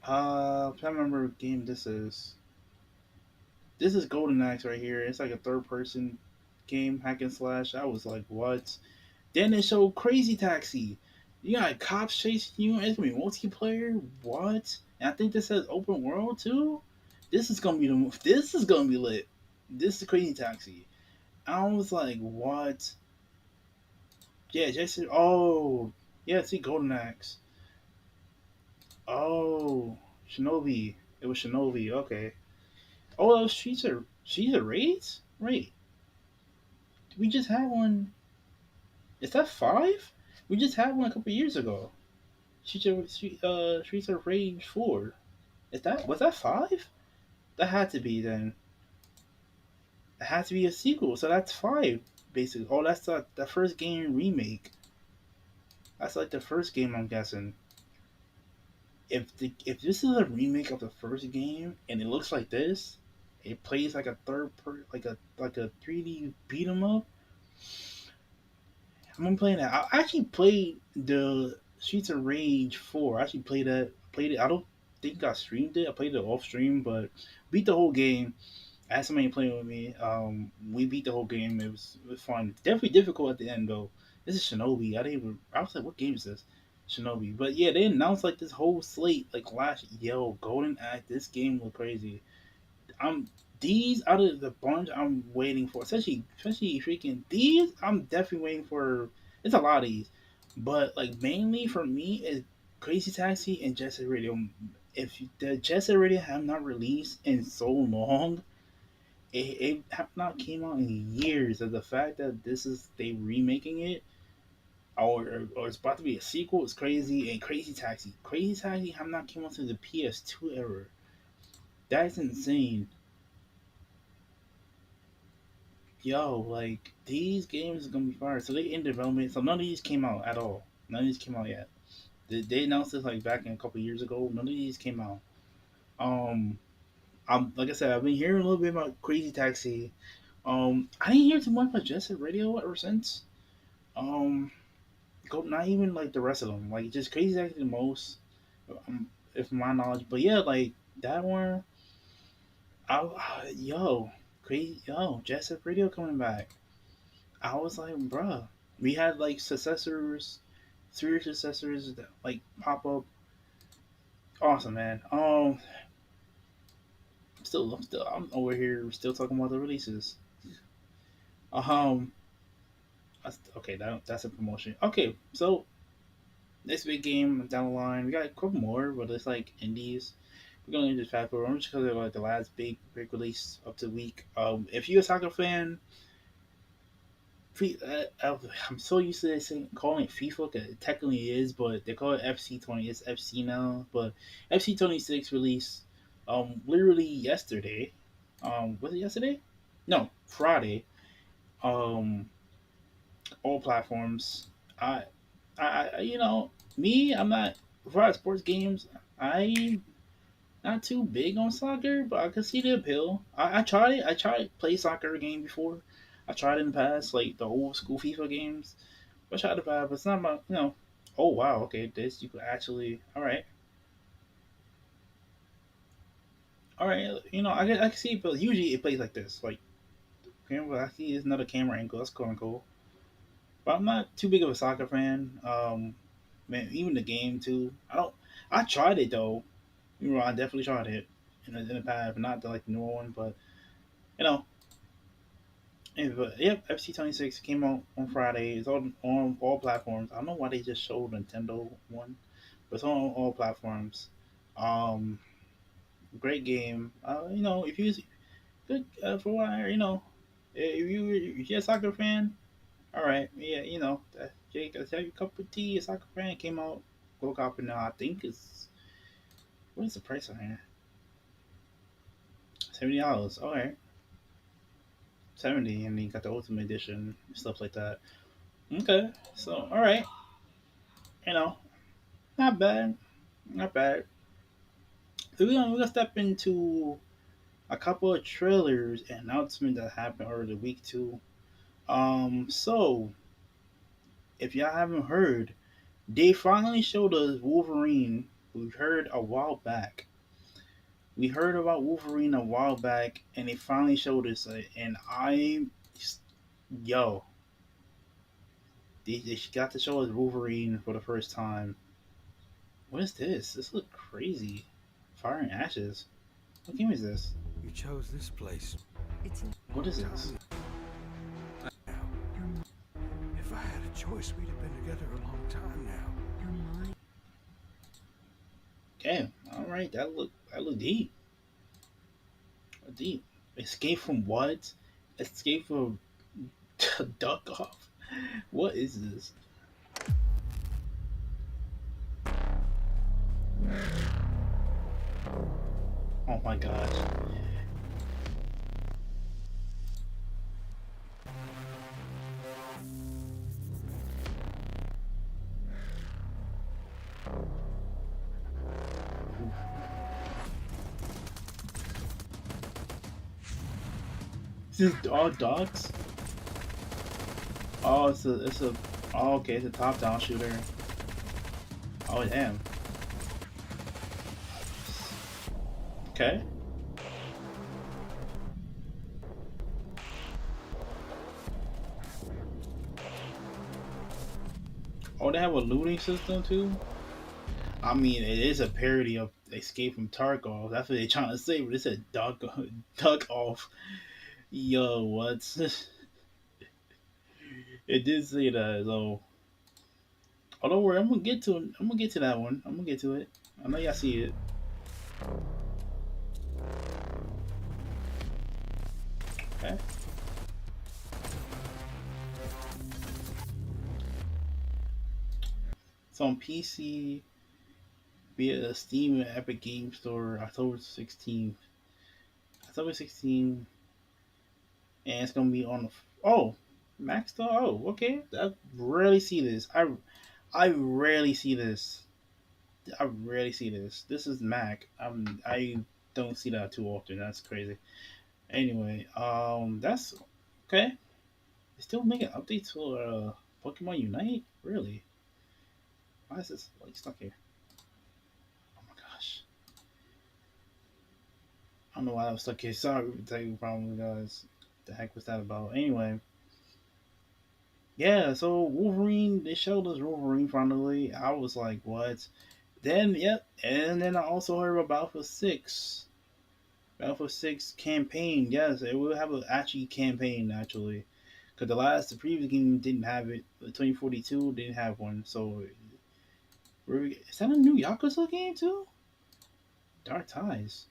I'm trying to remember what game this is. This is Golden Axe right here. It's like a third person game, hack and slash. I was like, what? Then they showed Crazy Taxi. You got cops chasing you. It's gonna be multiplayer. What? And I think this says open world too. This is gonna be This is gonna be lit. This is Crazy Taxi. I was like, what? Yeah, Jason. Oh, yeah. See, Golden Axe. Oh, Shinobi. It was Shinobi. Okay. Oh, that was Streets of Rage? Wait. Did we just have one? Is that 5? We just had one a couple years ago. Streets of Rage 4. Was that 5? That had to be then. It had to be a sequel, so that's 5 basically. Oh, that's the first game remake. That's like the first game, I'm guessing. if this is a remake of the first game and it looks like this, it plays like a like a 3D beat 'em up. I'm gonna play that. I actually played the Streets of Rage 4. I actually played that. Played it. I don't think I streamed it. I played it off stream, but beat the whole game. I had somebody playing with me. We beat the whole game. It was fun. Definitely difficult at the end though. This is Shinobi. I was like, what game is this? Shinobi. But yeah, they announced like this whole slate like last. Yo, Golden Axe. This game was crazy. I'm these out of the bunch I'm waiting for, especially freaking these. I'm definitely waiting for. It's a lot of these, but like mainly for me is Crazy Taxi and Jet Set Radio. If the Jet Set Radio have not released in so long, it have not came out in years. Of the fact that this is they remaking it, or it's about to be a sequel is crazy. And Crazy Taxi have not came out to the PS2 era. That's insane. Yo, like these games are gonna be fire. So they in development. So none of these came out at all. None of these came out yet. They announced this like back in a couple years ago. None of these came out. Um, I'm like I said, I've been hearing a little bit about Crazy Taxi. I didn't hear too much about Jet Set Radio ever since. Um, go not even like the rest of them. Like just Crazy Taxi the most, if my knowledge. But yeah, like that one. Yo, crazy, yo, Jet Set Radio coming back. I was like, bruh, we had like successors, three successors that like pop up. Awesome, man. I'm over here still talking about the releases. Um, okay, that's a promotion. Okay, so next big game down the line, we got a couple more, but it's like indies. We're gonna just fast forward just because they're like the last big release up to the week. If you're a soccer fan, I'm so used to calling it FIFA because it technically is, but they call it FC20. It's FC now, but FC26 released literally yesterday. Was it yesterday? No, Friday. Um, all platforms. You know, me, I'm not for sports games. I'm not too big on soccer, but I can see the appeal. I tried it. I tried to play soccer game before. I tried in the past, like the old school FIFA games. I tried to buy, but it's not my, you know. Oh wow, okay, this you could actually. All right. You know, I can see, but usually it plays like this. Like, camera. I see it's another camera angle. That's cool. But I'm not too big of a soccer fan. Man, even the game too. I tried it though. You know, I definitely tried it in the past, but not the like the newer one. But you know, but yep, FC26 came out on Friday. It's on all platforms. I don't know why they just showed Nintendo one, but it's on all platforms. Um, Great game. You know, if you good for a while, you know, if you're a soccer fan, all right, yeah, you know, Jake, I tell you, a cup of tea, a soccer fan came out. Go cop it now. I think it's what is the price on here? $70. All right. 70, and then you got the Ultimate Edition, stuff like that. Okay, so all right, you know, not bad, not bad. So we're gonna step into a couple of trailers and announcements that happened over the week too. So if y'all haven't heard, they finally showed us Wolverine. We heard a while back. We heard about Wolverine a while back, and they finally showed us it. And yo, they got to show us Wolverine for the first time. What is this? This looks crazy. Fire and Ashes. What game is this? You chose this place. What is this? If I had a choice, we'd have been together a long time now. Damn. All right. That look deep. Deep. Escape from what? Escape from duck off. What is this? Oh my gosh. This is all dogs. Oh, it's a. Oh, okay, it's a top-down shooter. Oh damn. Okay. Oh, they have a looting system too. I mean, it is a parody of Escape from Tarkov. That's what they're trying to say, but it said duck off. Yo, what? It did say that, so. Oh, don't worry, I'm gonna get to it. I'm gonna get to that one. I'm gonna get to it. I know y'all see it. Okay. It's on PC via Steam and Epic Game Store October 16th. October 16th. And it's gonna be on the. Oh! Max though? Oh, okay. I rarely see this. I rarely see this. I rarely see this. This is Mac. I don't see that too often. That's crazy. Anyway, that's okay. They still making updates for Pokemon Unite? Really? Why is this like stuck here? Oh my gosh. I don't know why I was stuck here. Sorry for the technical problem, guys. The heck was that about? Anyway. Yeah, so Wolverine, they showed us Wolverine finally. I was like, what? Then, yep. And then I also heard about Battlefield 6. Battlefield 6 campaign. Yes, it will have an actually campaign, actually. Because the previous game didn't have it. The 2042 didn't have one. So, is that a new Yakuza game, too? Dark Ties.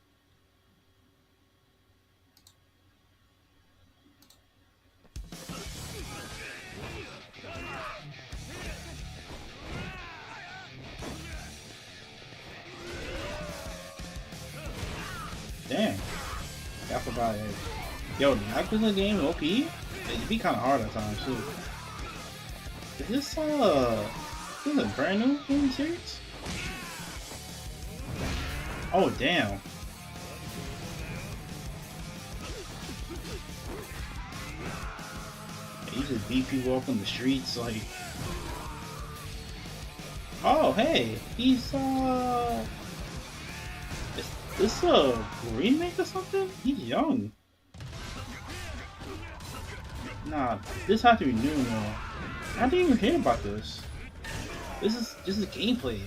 Damn. I forgot it. Yo, the Yakuza game OP? It'd be kind of hard at times, too. Is this a brand new game series? Oh, damn. You just beat people up on the streets, like... Oh, hey! He's, Is this a remake or something? He's young. Nah, this has to be new now. I didn't even hear about this. This is gameplay.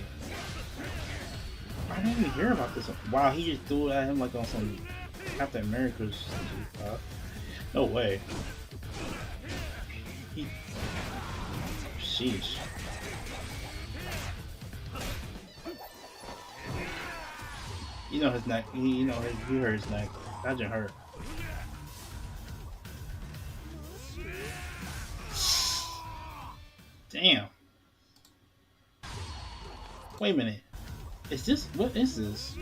I didn't even hear about this. Wow, he just threw it at him like on some Captain America's stuff. No way. Sheesh. You know his neck. He hurt his neck. That just hurt. Damn. Wait a minute. Is this? What is this?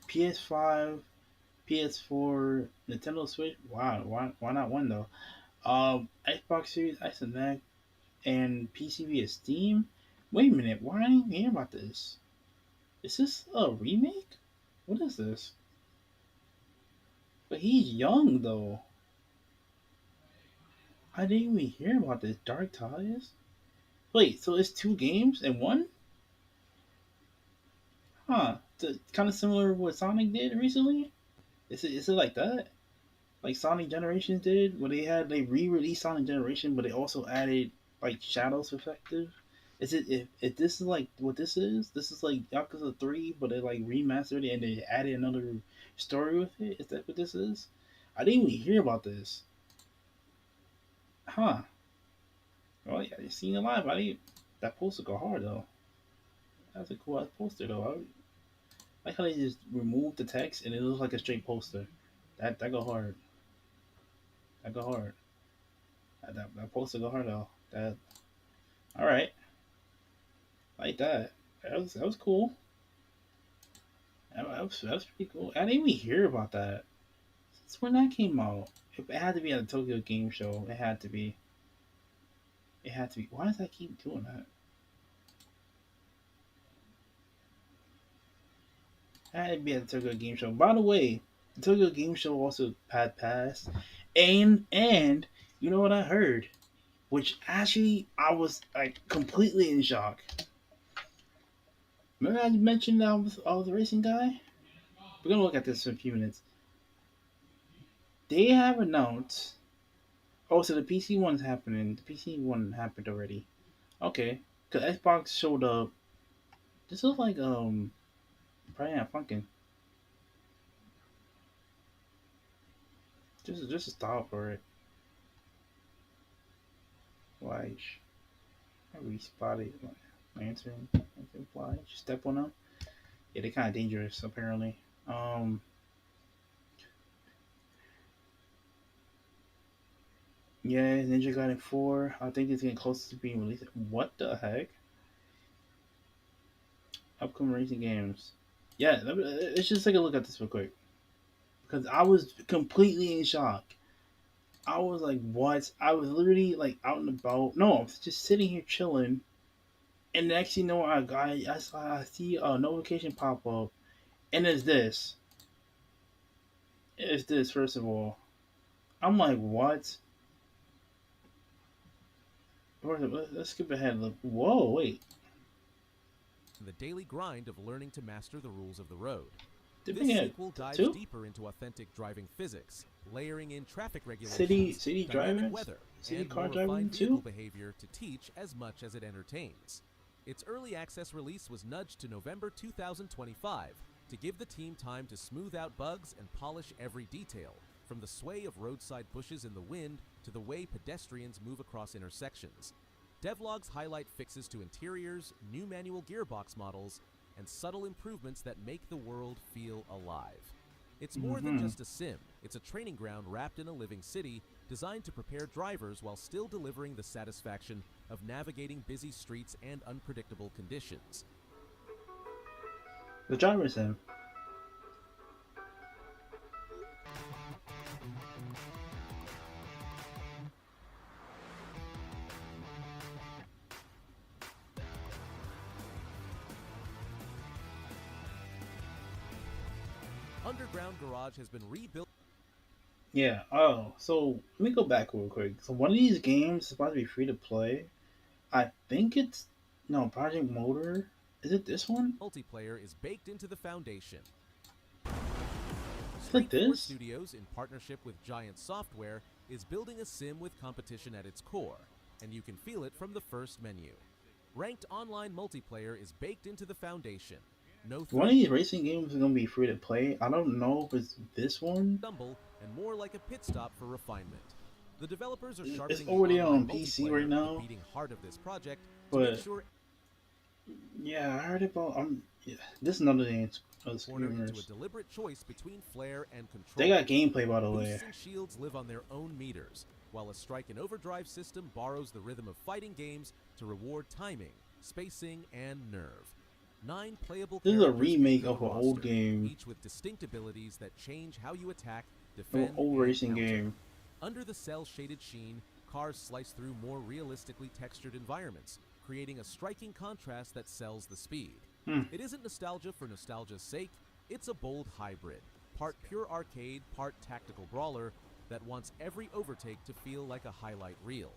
PS5, PS4, Nintendo Switch. Wow. Why not one though? Xbox Series X and X, and PC via Steam. Wait a minute. Why didn't I hear about this? Is this a remake? What is this? But he's young though. I didn't even hear about this. Dark Ties? Wait, so it's 2 games in one? Huh. It's kind of similar to what Sonic did recently? Is it like that? Like Sonic Generations did? Where they re-released Sonic Generation, but they also added like Shadows perspective? Is it if this is like what this is? This is like Yakuza 3, but they like remastered it and they added another story with it? Is that what this is? I didn't even hear about this. Huh. Well, yeah, you seen it live. That poster go hard though. That's a cool ass poster though. I like how they just removed the text and it looks like a straight poster. That go hard. That go hard. That poster go hard though. That. All right. Like that. That was cool. That was pretty cool. I didn't even hear about that. Since when that came out? It had to be at the Tokyo Game Show. It had to be. It had to be. Why does that keep doing that? I had to be at the Tokyo Game Show. By the way, the Tokyo Game Show also had passed, and you know what I heard, which actually I was like completely in shock. Remember I mentioned I was a racing guy. We're gonna look at this in a few minutes. They have announced. Oh, so the PC one's happening. The PC one happened already. Okay, cause Xbox showed up. This looks like probably not Funkin'. This is just a style for it. Watch. I respotted lantern. Fly. Step on them. Yeah, they're kind of dangerous apparently. Yeah, Ninja Gaiden 4. I think it's getting close to being released. What the heck? Upcoming racing games. Yeah, let's just take a look at this real quick. Because I was completely in shock. I was like, what? I was literally like out and about. No, I was just sitting here chilling. And next thing you know, I see a notification pop up. And it's this. It's this, first of all. I'm like, what? Let's skip ahead. Look, whoa, wait. The daily grind of learning to master the rules of the road. Did This we get sequel dives two? deeper into authentic driving physics, layering in traffic regulations, City dynamic driving? weather, City and car more driving refined too? vehicle behavior to teach as much as it entertains. Its early access release was nudged to November 2025 to give the team time to smooth out bugs and polish every detail, from the sway of roadside bushes in the wind to the way pedestrians move across intersections. Devlogs highlight fixes to interiors, new manual gearbox models, and subtle improvements that make the world feel alive. It's more than just a sim. It's a training ground wrapped in a living city designed to prepare drivers while still delivering the satisfaction of navigating busy streets and unpredictable conditions. The driver sim. Underground Garage has been rebuilt. Yeah. Oh, so let me go back real quick. So one of these games is about to be free to play. I think it's Project Motor. Is it this one? Multiplayer is baked into the foundation. It's like Street Force this. Studios, in partnership with Giant Software, is building a sim with competition at its core, and you can feel it from the first menu. Ranked online multiplayer is baked into the foundation. No One of these racing games is gonna be free to play. I don't know if it's this one. stumble, and more like a pit stop for refinement. The developers are It's sharpening already the on online PC multiplayer, right now. the beating heart of this project, to But make sure yeah, I heard about. Yeah, this is another thing. corner into a Screamers. deliberate choice between flair and control. They got gameplay, by the way. Boosts and shields live on their own meters, while a strike and overdrive system borrows the rhythm of fighting games to reward timing, spacing, and nerve. 9 playable This is a characters remake make of the an old roster, game. each with distinct abilities that change how you attack, An defend, old and racing counter. game. Under the cell-shaded sheen, cars slice through more realistically textured environments, creating a striking contrast that sells the speed. It isn't nostalgia for nostalgia's sake, it's a bold hybrid, part pure arcade, part tactical brawler, that wants every overtake to feel like a highlight reel.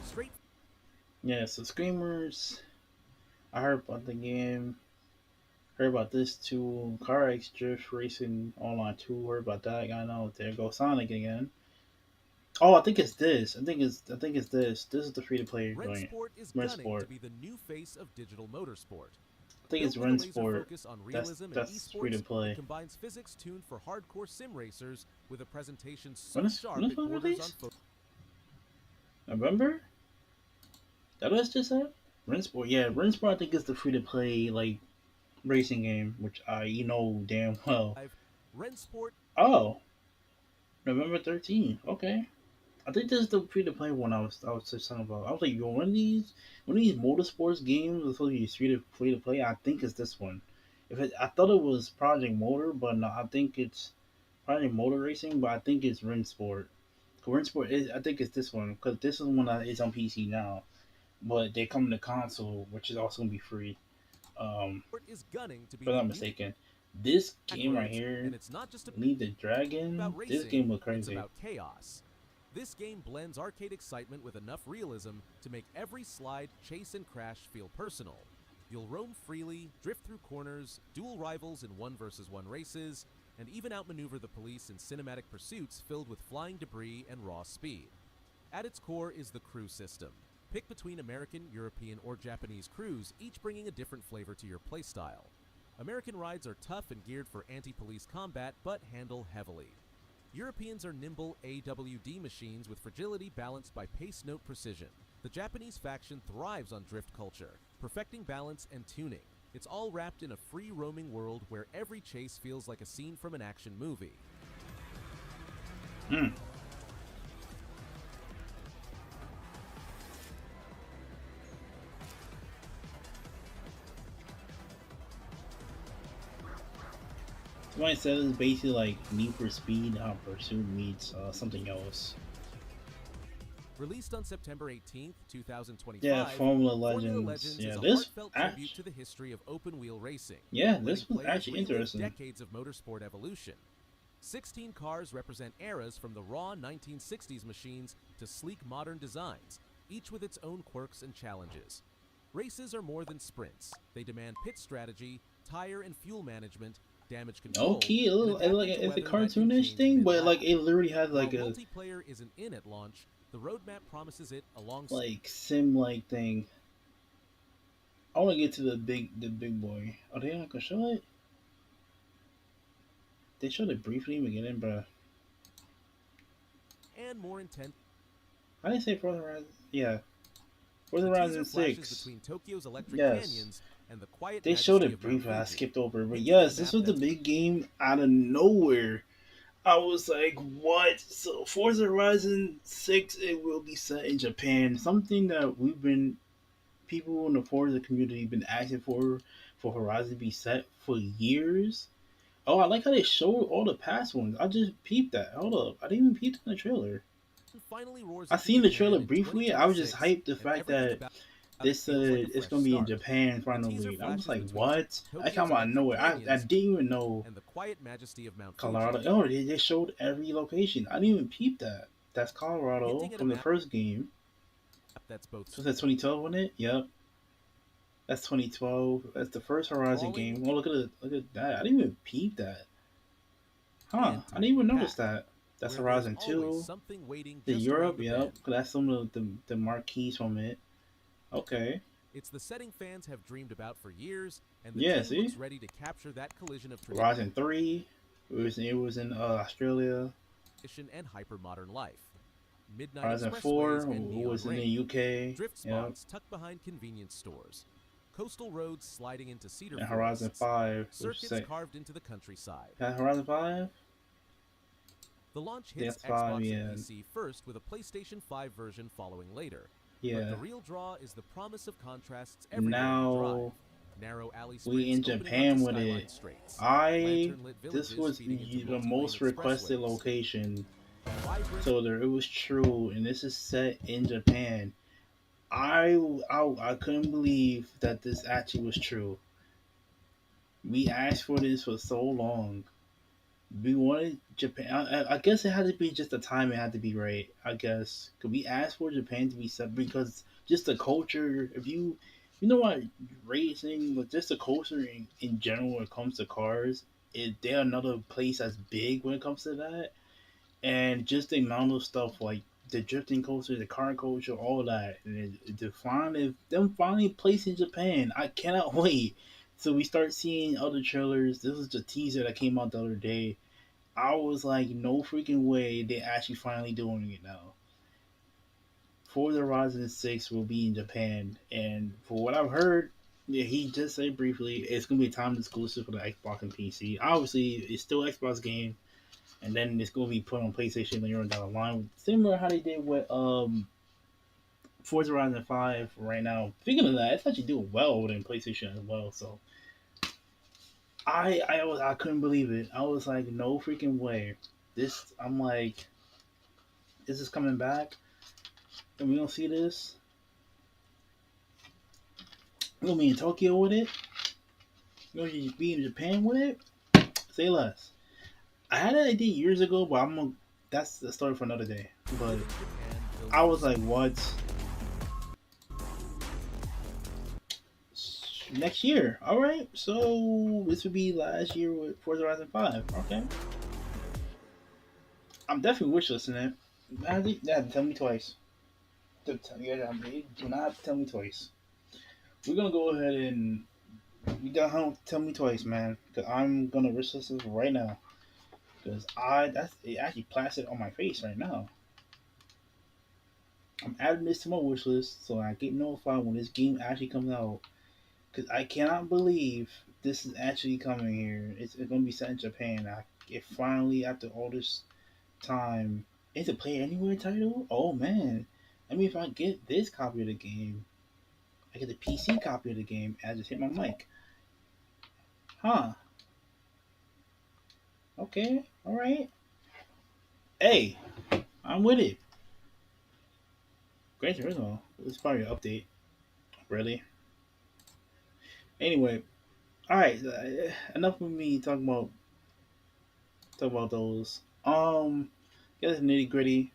Straight Yeah, so Screamers. I heard about the game. Heard about this too. Car X Drift Racing Online 2. Heard about that. I know. There goes Sonic again. Oh, I think it's this. I think it's this. This is the free to play joint. Rennsport is gunning Rennsport. to be the new face of digital motorsport. I think it's Built with a laser Rennsport. focus on That's realism and free to esports, play. it combines physics tuned for hardcore sim racers with a presentation so When is sharp when it borders on released? focus. November? That was just that? Rennsport. Yeah, Rennsport I think is the free to play like racing game, which I damn well. Rennsport Oh. November 13th. Okay. I think this is the free to play one I was just talking about. I was like, yo, one of these motorsports games was supposed to be free to play. I think it's this one. I thought it was Project Motor, but no, I think it's Project Motor Racing, but I think it's Rim Sport. Rim Sport is, I think it's this one because this is one that is on PC now, but they come to console, which is also gonna be free. Is gunning to be If I'm not mistaken. This game right and here, it's not just Leave the Dragon. about racing, This game was it's crazy. about chaos. This game blends arcade excitement with enough realism to make every slide, chase, and crash feel personal. You'll roam freely, drift through corners, duel rivals in 1 versus 1 races, and even outmaneuver the police in cinematic pursuits filled with flying debris and raw speed. At its core is the crew system. Pick between American, European, or Japanese crews, each bringing a different flavor to your playstyle. American rides are tough and geared for anti-police combat, but handle heavily. Europeans are nimble AWD machines with fragility balanced by pace note precision. The Japanese faction thrives on drift culture, perfecting balance and tuning. It's all wrapped in a free roaming world where every chase feels like a scene from an action movie. Somebody said it's basically like Need for Speed Hot Pursuit meets something else. Released on September 18th, 2025, Yeah, Formula Formula Legends. Legends Yeah, is a this heartfelt act- tribute to the history of open-wheel racing. Yeah, this letting was players actually relive interesting. Decades of motorsport evolution. 16 cars represent eras from the raw 1960s machines to sleek modern designs, each with its own quirks and challenges. Races are more than sprints. They demand pit strategy, tire and fuel management, damage control. Okay, and like adapting to it's a weather that can cartoonish change thing, but mid-lap. like it literally has like While a multiplayer isn't in at launch, the roadmap promises it alongside like sim like thing. I want to get to the big boy. Are they not gonna show it? They showed it briefly in the beginning, but and more intense. I didn't say Forza Horizon. Yeah, Forza The Horizon teaser flashes 6. between Tokyo's electric Yes. canyons and the quiet They showed majesty it of Mount briefly. I Fuji. skipped over, but Hinting yes, at this a was map the that big game out of nowhere. I was like, what? So Forza Horizon 6, it will be set in Japan. Something that people in the Forza community been asking for Horizon to be set for years. Oh, I like how they showed all the past ones. I just peeped that. Hold up, I didn't even peep in the trailer. finally roars I into seen the Japan trailer in briefly. I was just 2026, hyped the and fact everything that about they it feels said like a it's fresh gonna be in start. Japan The finally. teaser I was flashes like, between what? I Tokyo's come out of electric nowhere. I canyons didn't even know and the quiet majesty of Mount Colorado. Fuji. Oh, they showed every location. I didn't even peep that. That's Colorado Hinting at a from the map first game. That's both So that's 2012 on it. Yep, that's 2012. That's the first Horizon Crawling. game. Oh, look at that. I didn't even peep that. Huh? And I didn't even notice packed, that. That's where Horizon there's always 2. something waiting The just Europe. around the Yep. bend. That's some of the marquees from it. Okay. It's the setting fans have dreamed about for years, and the Yeah, team see? looks ready to capture that collision of tradition Horizon 3. It was in Australia. and hyper-modern life. Midnight Horizon expressways 4 and neon was in rain. the UK. Drift Yep. spots tucked behind convenience stores. Coastal roads sliding into cedar And Horizon forests. 5. Which Circuits say, carved into the countryside. Horizon 5? The launch hits That's 5, Xbox yeah. and PC first, with a PlayStation 5 version following later. But Yeah. the real draw is the promise of contrasts everywhere Now you drive. Narrow alley we in streets opening Japan onto with skyline it. straight. This Lantern-lit villages was feeding into the multi-lane most requested expressways. location. Vibrant So it was true, and this is set in Japan. I couldn't believe that this actually was true. We asked for this for so long. We wanted Japan. I guess it had to be just the time. It had to be right. I guess could we ask for Japan to be set because just the culture. If you know what racing, but just the culture in general when it comes to cars, they're another place that's big when it comes to that, and just the amount of stuff like the drifting culture, the car culture, all that, and them finally placed in Japan. I cannot wait. So we start seeing other trailers. This was the teaser that came out the other day. I was like, no freaking way they actually finally doing it now. Forza Horizon 6 will be in Japan, and for what I've heard, yeah, he just said briefly, it's gonna be a time exclusive for the Xbox and PC. Obviously, it's still an Xbox game, and then it's gonna be put on PlayStation later on down the line. Similar how they did with Forza Horizon 5 right now. Speaking of that, it's actually doing well within PlayStation as well. So I couldn't believe it. I was like, no freaking way. I'm like, is this coming back? And we don't see this. We're gonna be in Tokyo with it. We're gonna be in Japan with it. Say less. I had an idea years ago, but that's the story for another day. But I was like, what? Next year. Alright. So this would be last year with Forza Horizon 5. Okay. I'm definitely wishlisting it. Yeah, tell me twice. Do not tell me twice. We're gonna go ahead and you gotta tell me twice, man. Cause I'm gonna wishlist this right now. Cause it actually plastered on my face right now. I'm adding this to my wish list so I get notified when this game actually comes out. Cause I cannot believe this is actually coming here. It's gonna be set in Japan. It finally, after all this time, it's a Play Anywhere title. Oh man! I mean, if I get this copy of the game, I get the PC copy of the game. I just hit my mic. Huh? Okay. All right. Hey, I'm with it. Gran Turismo. It's probably an update. Really? Anyway, alright. Enough of me talking about those. Get nitty gritty.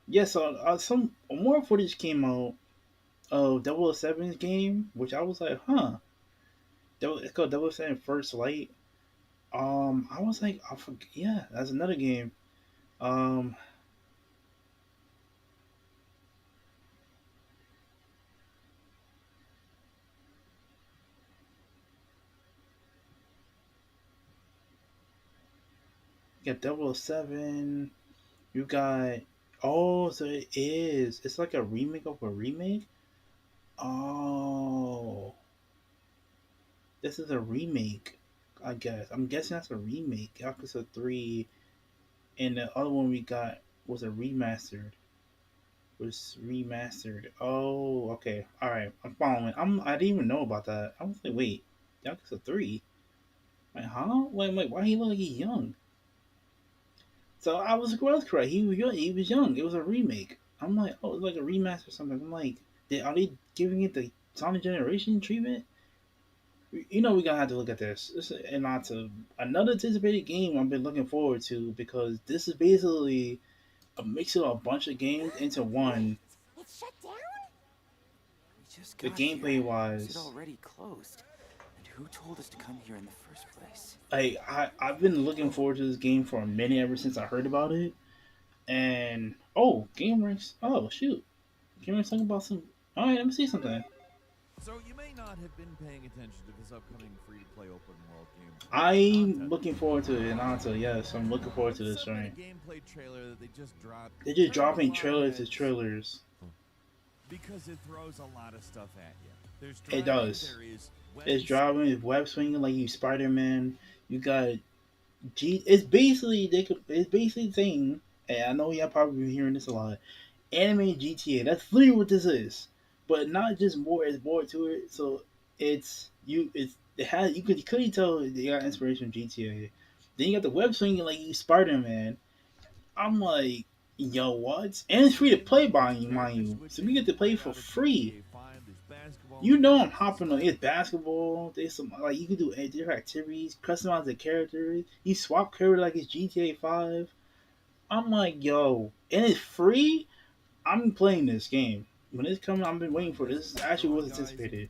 Yes, some more footage came out of 007's game, which I was like, huh. It's called 007 First Light. I was like, I forget. Yeah, that's another game. You got 007. You got. Oh, so it is. It's like a remake of a remake? Oh. This is a remake, I guess. I'm guessing that's a remake. Yakuza 3. And the other one we got was a remastered. Oh, okay. Alright. I'm following. I didn't even know about that. I was like, wait. Yakuza 3? Like, huh? Wait, why he look like he's young? So I was correct. He was young. It was a remake. I'm like, oh, it's like a remaster or something. I'm like, are they giving it the Sonic Generation treatment? You know, we're gonna have to look at this. And not another anticipated game I've been looking forward to because this is basically a mix of a bunch of games into one. It's shut down? The gameplay wise, it already closed. And who told us to come here in the first place? I've been looking forward to this game for a minute ever since I heard about it. And GameWorks. Oh shoot, GameWorks talking about some. All right, let me see something. So you may not have been paying attention to this upcoming free-to-play open world game. I'm looking forward to it, and yes, I'm looking forward to this. Right? Gameplay trailer that they just dropped. They're just dropping trailers to trailers. Because it throws a lot of stuff at you. It does. It's driving, it's web swinging like you Spider-Man. You got It's basically saying, and I know y'all probably been hearing this a lot. Anime GTA. That's literally what this is. But not just more. It's more to it. So you could clearly tell they got inspiration from GTA. Then you got the web swinging like you Spider-Man. I'm like, yo, what? And it's free to play, mind you. So we get to play for free. You know I'm hopping on. It's basketball. There's some you can do different activities, customize the characters. You swap character like it's GTA 5. I'm like, yo, and it's free. I'm playing this game. When it's coming, I've been waiting for this. This actually was anticipated.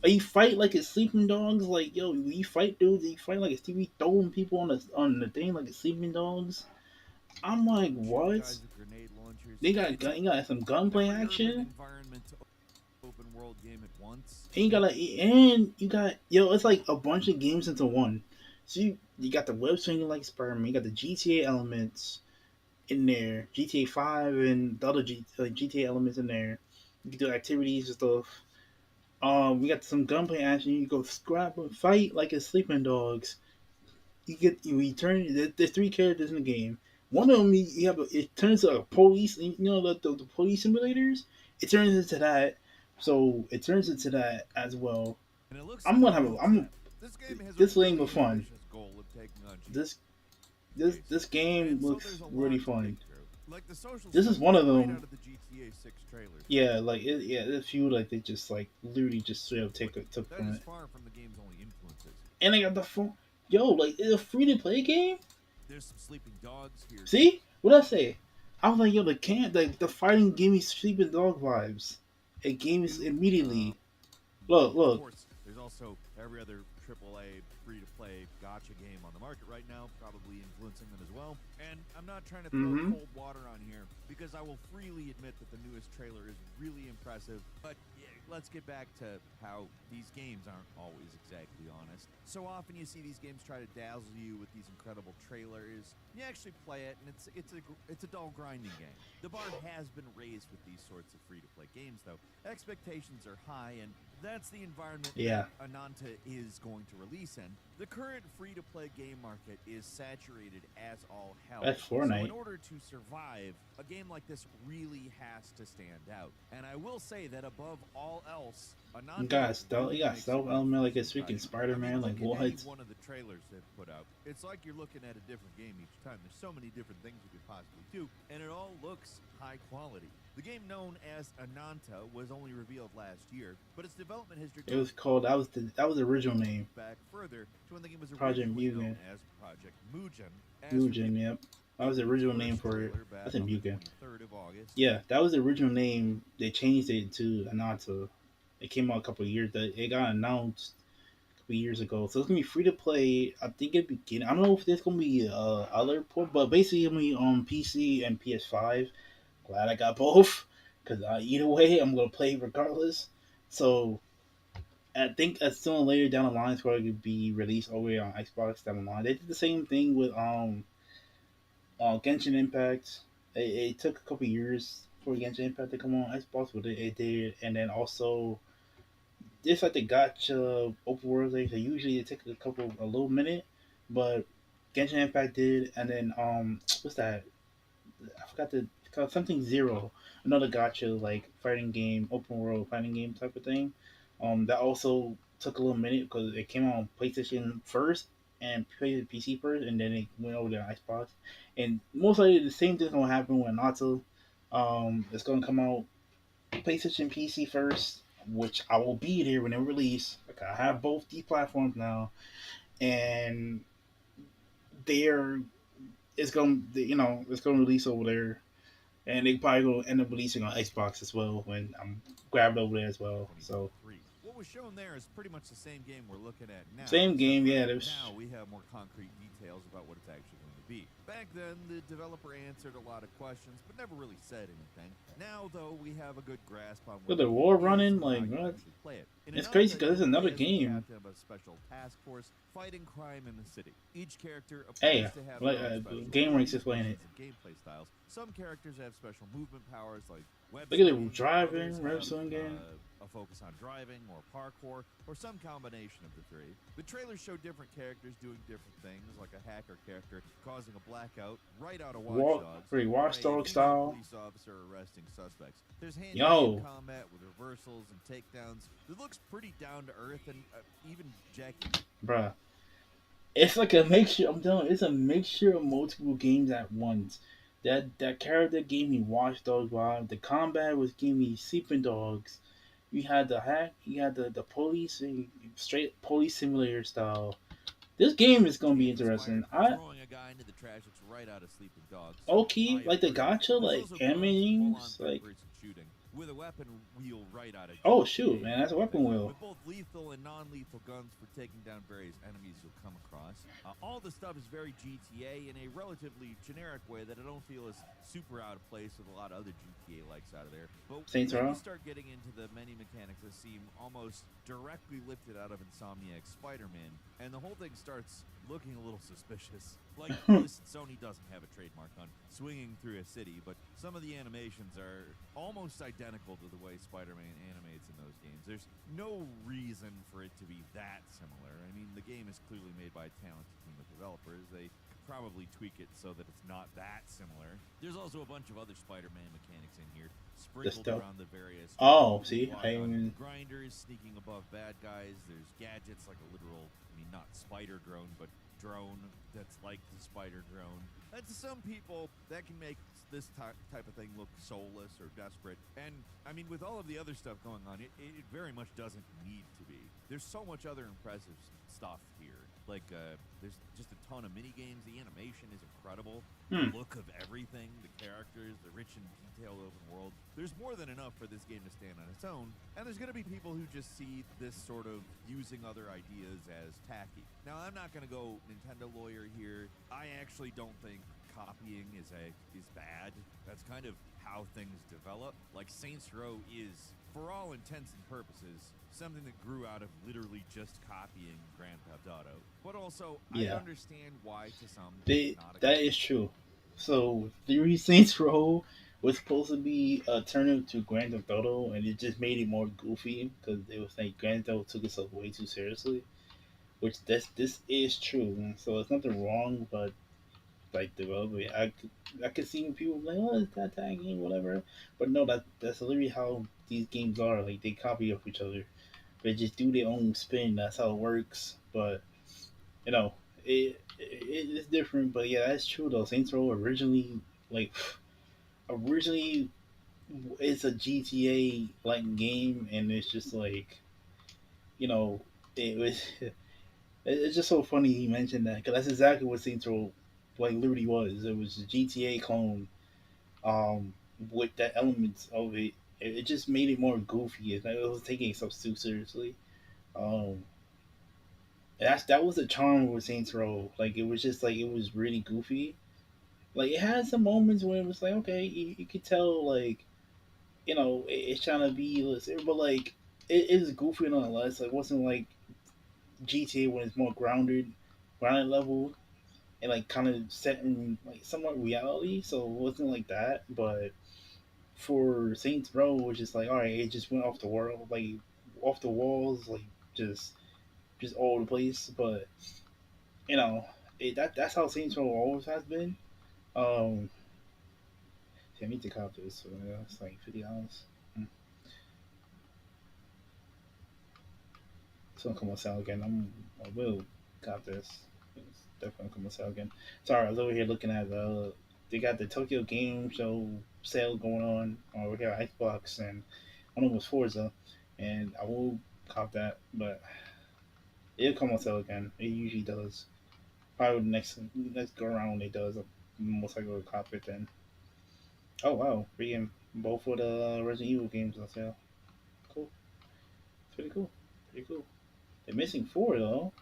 You fight like it's sleeping dogs. Like, yo, you fight dudes. You fight like it's TV throwing people on the thing like it's sleeping dogs. I'm like, what? They got some gunplay action. And you got it's like a bunch of games into one. So you got the web swinging like Spider-Man. You got the GTA elements in there, GTA 5 and the other GTA elements in there. You can do activities and stuff. We got some gunplay action. You go scrap and fight like it's sleeping dogs. you turn there's three characters in the game. One of them it turns to a police. You know the police simulators. It turns into that. So it turns into that as well. And it looks I'm like gonna have this lane was fun. This game looks really fun. Like the social this is one of them. Right out of the GTA 6 trailers. Yeah, like there's few like they just like literally just straight up took That from is it. far from the game's only influences. And they got the phone. Yo, like it's a free to play game. There's some sleeping dogs here. See what I say? I was like, yo, the fighting gave me sleeping dog vibes. It gave me immediately. Look. Of course, there's also every other AAA free-to-play gacha game on the market right now, probably influencing them as well. And I'm not trying to throw cold water on here, because I will freely admit that the newest trailer is really impressive. But yeah, let's get back to how these games aren't always exactly honest. So often you see these games try to dazzle you with these incredible trailers. You actually play it, and it's a dull grinding game. The bar has been raised with these sorts of free-to-play games, though. Expectations are high, and that's the environment that Ananta is going to release in. The current free-to-play game market is saturated as all hell. That's Fortnite. So in order to survive, a game like this really has to stand out. And I will say that above all else, Ananta you got stealth element like it's freaking Spider-Man, like what? One of the trailers they've put out, it's like you're looking at a different game each time. There's so many different things you could possibly do, and it all looks high quality. The game known as Ananta was only revealed last year, but its development history It was called that was the original name. Back further to when the game was Project originally Mugen. known as Project Mugen. Mugen, yep. That was the original name for it. I think Mugen. 3rd of August. Yeah, that was the original name. They changed it to Ananta. It came out a couple of years. It got announced a couple of years ago. So it's gonna be free to play. I think it begin. I don't know if there's gonna be other port, but basically it's gonna be on PC and PS5. Glad I got both, because either way I'm gonna play regardless. So I think sooner or later down the line it's probably gonna be released over on Xbox down the line. They did the same thing with Genshin Impact. It took a couple years for Genshin Impact to come on Xbox, but it did. And then also, just like the gacha open world things, usually it takes a little minute, but Genshin Impact did. And then what's that? I forgot something Zero, another gacha like fighting game, open world fighting game type of thing. That also took a little minute because it came out on PlayStation first and played the PC first, and then it went over to Xbox. And most likely the same thing's gonna happen with Naruto. It's gonna come out PlayStation PC first, which I will be there when they release. Like, I have both these platforms now, and it's gonna release over there, and they probably gonna end up releasing on Xbox as well when I'm grabbed over there as well. So. What was shown there is pretty much the same game we're looking at now. Same game, yeah. Now we have more concrete details about what it's actually going to be. Back then, the developer answered a lot of questions, but never really said anything. Now, though, we have a good grasp on with the war running, like what? Play it. It's crazy because it's another game. Captain of a special task force fighting crime in the city. Each character appears to have Game Ranks explain it. Gameplay styles. Some characters have special movement powers like web. Look at them driving, wrestling game. A focus on driving or parkour or some combination of the three. The trailers show different characters doing different things, like a hacker character causing a blackout right out of Watch Dogs. Pretty Watchdog style. Police officer arresting suspects. There's hand-to-hand combat with reversals and takedowns. It looks pretty down to earth and even janky. Bruh, it's like a mixture. I'm telling you, it's a mixture of multiple games at once. That character gave me Watch Dogs vibe. The combat was giving me Sleeping Dogs. You had the hack. You had the police, straight police simulator style. This game is gonna be interesting. Throwing a guy into the trash looks right out of Sleeping Dogs. Okay, like the gacha, like anime games, like. Shooting with a weapon wheel right out of. Oh shoot, man, that's a weapon wheel. With both lethal and non-lethal guns for taking down various enemies you'll come across. All the stuff is very GTA in a relatively generic way that I don't feel is super out of place with a lot of other GTA likes out of there. But Saints Row. You start getting into the many mechanics that seem almost directly lifted out of Insomniac's Spider-Man, and the whole thing starts looking a little suspicious. Like, listen, Sony doesn't have a trademark on swinging through a city, but some of the animations are almost identical to the way Spider-Man animates in those games. There's no reason for it to be that similar. I mean, the game is clearly made by a talented team of developers. They could probably tweak it so that it's not that similar. There's also a bunch of other Spider-Man mechanics in here, sprinkled around the various see, grinders, sneaking above bad guys. There's gadgets like a literal, I mean, not spider drone, but drone that's like the spider drone. And to some people, that can make this type of thing look soulless or desperate. And, I mean, with all of the other stuff going on, it very much doesn't need to be. There's so much other impressive stuff here. Like, there's just a ton of mini-games. The animation is incredible. The look of everything, the characters, the rich and detailed open world. There's more than enough for this game to stand on its own. And there's going to be people who just see this sort of using other ideas as tacky. Now, I'm not going to go Nintendo lawyer here. I actually don't think copying is bad. That's kind of how things develop. Like, Saints Row is, for all intents and purposes, something that grew out of literally just copying Grand Theft Auto. But also, I understand why to some that is true. So, Theory Saints Row was supposed to be turned into Grand Theft Auto, and it just made it more goofy because it was like Grand Theft Auto took itself way too seriously. Which this is true. So it's nothing wrong, but like developing, I could see when people like, oh, it's that game, whatever. But no, that's literally how these games are. Like they copy off each other. They just do their own spin. That's how it works. But you know, it's different. But yeah, that's true though. Saints Row originally it's a GTA like game, and it's just like, you know, it was. It's just so funny he mentioned that because that's exactly what Saints Row like literally was. It was a GTA clone, with the elements of it. It just made it more goofy. It was taking itself too seriously. That was the charm with Saints Row. Like it was just like it was really goofy. Like it had some moments where it was like okay, you could tell like, you know, it's trying to be, but like it is goofy nonetheless. Like, it wasn't like GTA when it's more grounded level, and like kind of set in like somewhat reality. So it wasn't like that. But for Saints Row, it was just like all right, it just went off the world, like off the walls, like just all over the place. But you know, that's how Saints Row always has been. I need to cop this. So yeah, it's like $50. It's gonna come on sale again. I will cop this. It's definitely gonna come on sale again. Sorry, I was over here looking at they got the Tokyo Game Show sale going on over here on Xbox, and I know it was Forza, and I will cop that, but it'll come on sale again. It usually does. Probably the next go around when it does, I'll most likely will cop it then. Oh wow, both of the Resident Evil games on sale. Cool. It's pretty cool. Pretty cool. They're missing 4 though.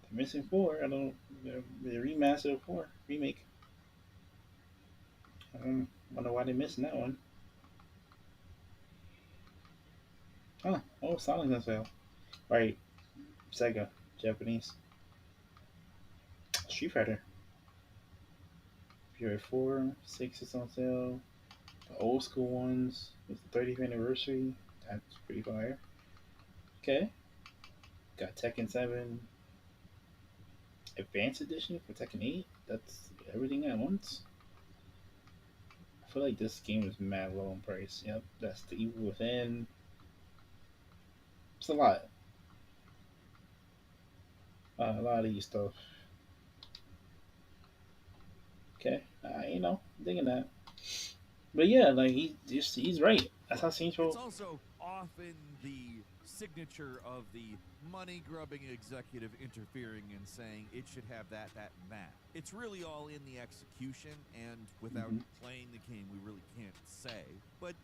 They're missing 4. I don't. They're remaster of 4 remake. I don't wonder why they're missing that one. Oh, Sonic's on sale. Right, Sega, Japanese. Street Fighter. Fury 4, 6 is on sale. The old school ones with the 30th anniversary. That's pretty fire. Okay. Got Tekken 7. Advanced Edition for Tekken 8. That's everything at once. I feel like this game is mad low in price. Yep, that's The Evil Within. It's a lot. A lot of these stuff. Okay, you know, thinking that. But yeah, like he's right. That's how Saints Row. It's also often the signature of the money-grubbing executive interfering and saying it should have that, and that. It's really all in the execution, and without playing the game, we really can't say. But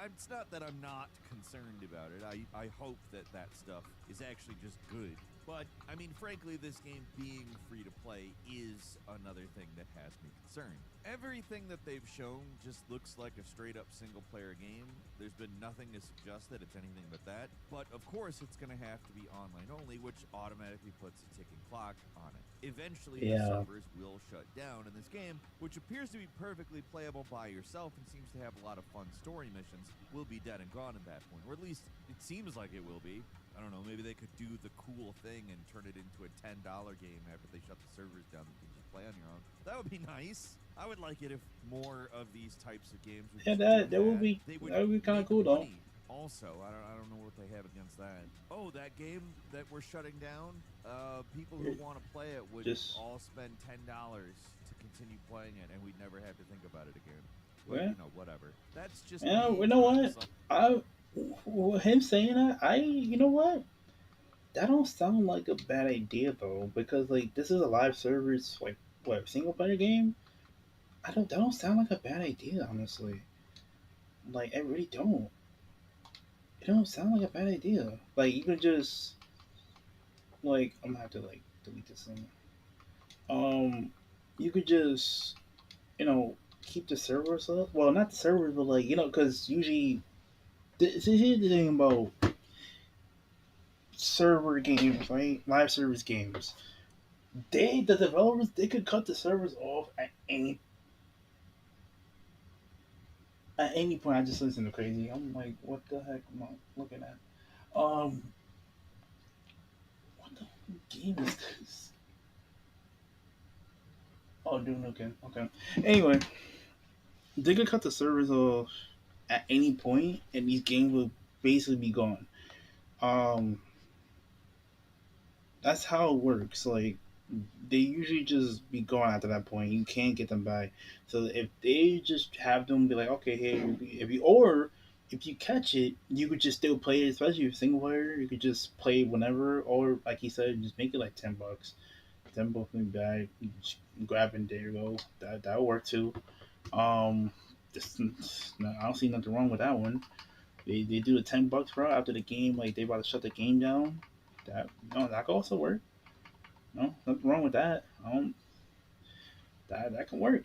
it's not that I'm not concerned about it. I hope that stuff is actually just good. But, I mean, frankly, this game being free to play is another thing that has me concerned. Everything that they've shown just looks like a straight up single player game. There's been nothing to suggest that it's anything but that. But of course, it's going to have to be online only, which automatically puts a ticking clock on it. Eventually, the servers will shut down, and this game, which appears to be perfectly playable by yourself and seems to have a lot of fun story missions, will be dead and gone at that point. Or at least, it seems like it will be. I don't know, maybe they could do the cool thing and turn it into a $10 game after they shut the servers down that you can just play on your own. That would be nice. I would like it if more of these types of games would that would be kind of cool though. Also, I don't know what they have against that. Oh, that game that we're shutting down, people who want to play it would just all spend $10 to continue playing it, and we'd never have to think about it again. Well, you know, whatever. That's just you know what? Him saying that, you know what? That don't sound like a bad idea though, because like this is a live service, like what, single player game. That don't sound like a bad idea, honestly. Like, I really don't. It don't sound like a bad idea. Like, you can just, like, I'm gonna have to like delete this thing. You could just, you know, keep the servers up. Well, not the servers, but like, you know, because usually, here's the thing about server games, right? Live service games. The developers, they could cut the servers off at any point. I just listen to crazy. I'm like, what the heck am I looking at? What the game is this? Oh, Duke Nukem. Okay. Anyway, they could cut the servers off at any point, and these games will basically be gone. That's how it works. Like, they usually just be gone after that point. You can't get them back. So if they just have them be like, okay, hey, if you catch it, you could just still play it, especially if single player. You could just play whenever, or like he said, just make it like $10. $10 maybe back. Just grab it. There you go. That'll work too. I don't see nothing wrong with that one. They do the $10 route after the game, like they about to shut the game down. That could also work. No, nothing wrong with that. That can work.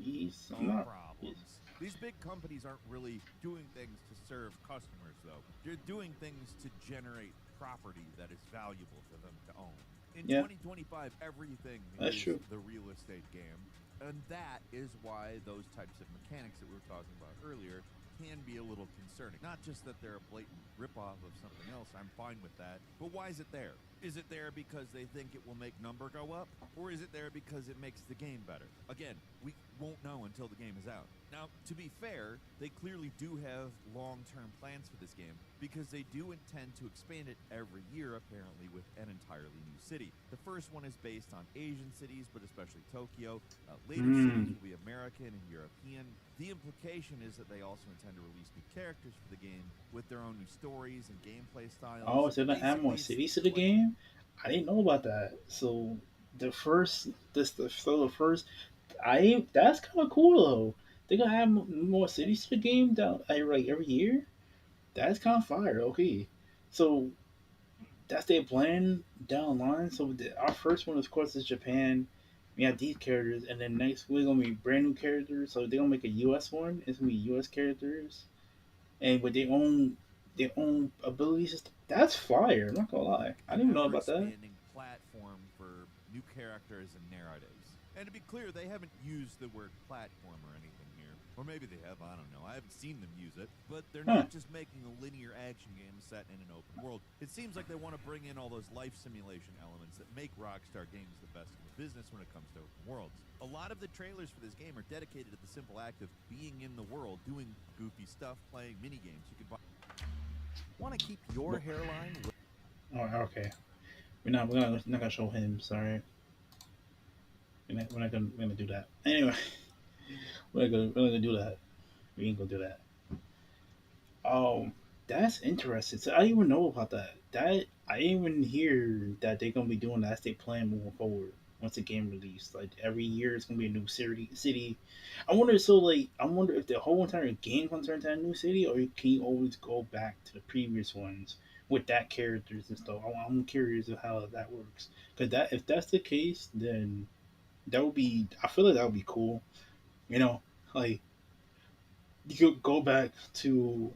No problems. These big companies aren't really doing things to serve customers, though. They're doing things to generate property that is valuable for them to own. In 2025, everything is the real estate game, and that is why those types of mechanics that we were talking about earlier can be a little concerning. Not just that they're a blatant ripoff of something else, I'm fine with that, but why is it there? Is it there because they think it will make number go up? Or is it there because it makes the game better? Again, we won't know until the game is out. Now, to be fair, they clearly do have long-term plans for this game because they do intend to expand it every year, apparently, with an entirely new city. The first one is based on Asian cities, but especially Tokyo. Later cities will be American and European. The implication is that they also intend to release new characters for the game with their own new stories and gameplay styles. Oh, so they're gonna add more cities to the game? I didn't know about that. So that's kind of cool though. They're gonna add more cities to the game down like every year. That's kind of fire. Okay, so that's their plan down the line. So our first one, of course, is Japan. We have these characters, and then next we're gonna be brand new characters. So they're gonna make a U.S. one. It's gonna be U.S. characters, and with their own ability system. That's fire. I'm not gonna lie. I didn't know about that. Platform for new characters and narratives. And to be clear, they haven't used the word platform or anything here. Or maybe they have, I don't know. I haven't seen them use it. But they're not just making a linear action game set in an open world. It seems like they want to bring in all those life simulation elements that make Rockstar Games the best in the business when it comes to open worlds. A lot of the trailers for this game are dedicated to the simple act of being in the world, doing goofy stuff, playing mini games. You can buy. Want to keep your hairline? Oh, okay. We're not gonna show him. Sorry. We're not gonna do that. Anyway, we're not gonna do that. We ain't gonna do that. That's interesting. So I didn't even know about that. I didn't even hear that they're gonna be doing that as they plan moving forward. Once the game released, like every year it's gonna be a new city. I wonder if the whole entire game comes into a new city, or can you always go back to the previous ones with that characters and stuff. I'm curious of how that works. Cause that if that's the case, then that would be. I feel like that would be cool. You know, like you could go back to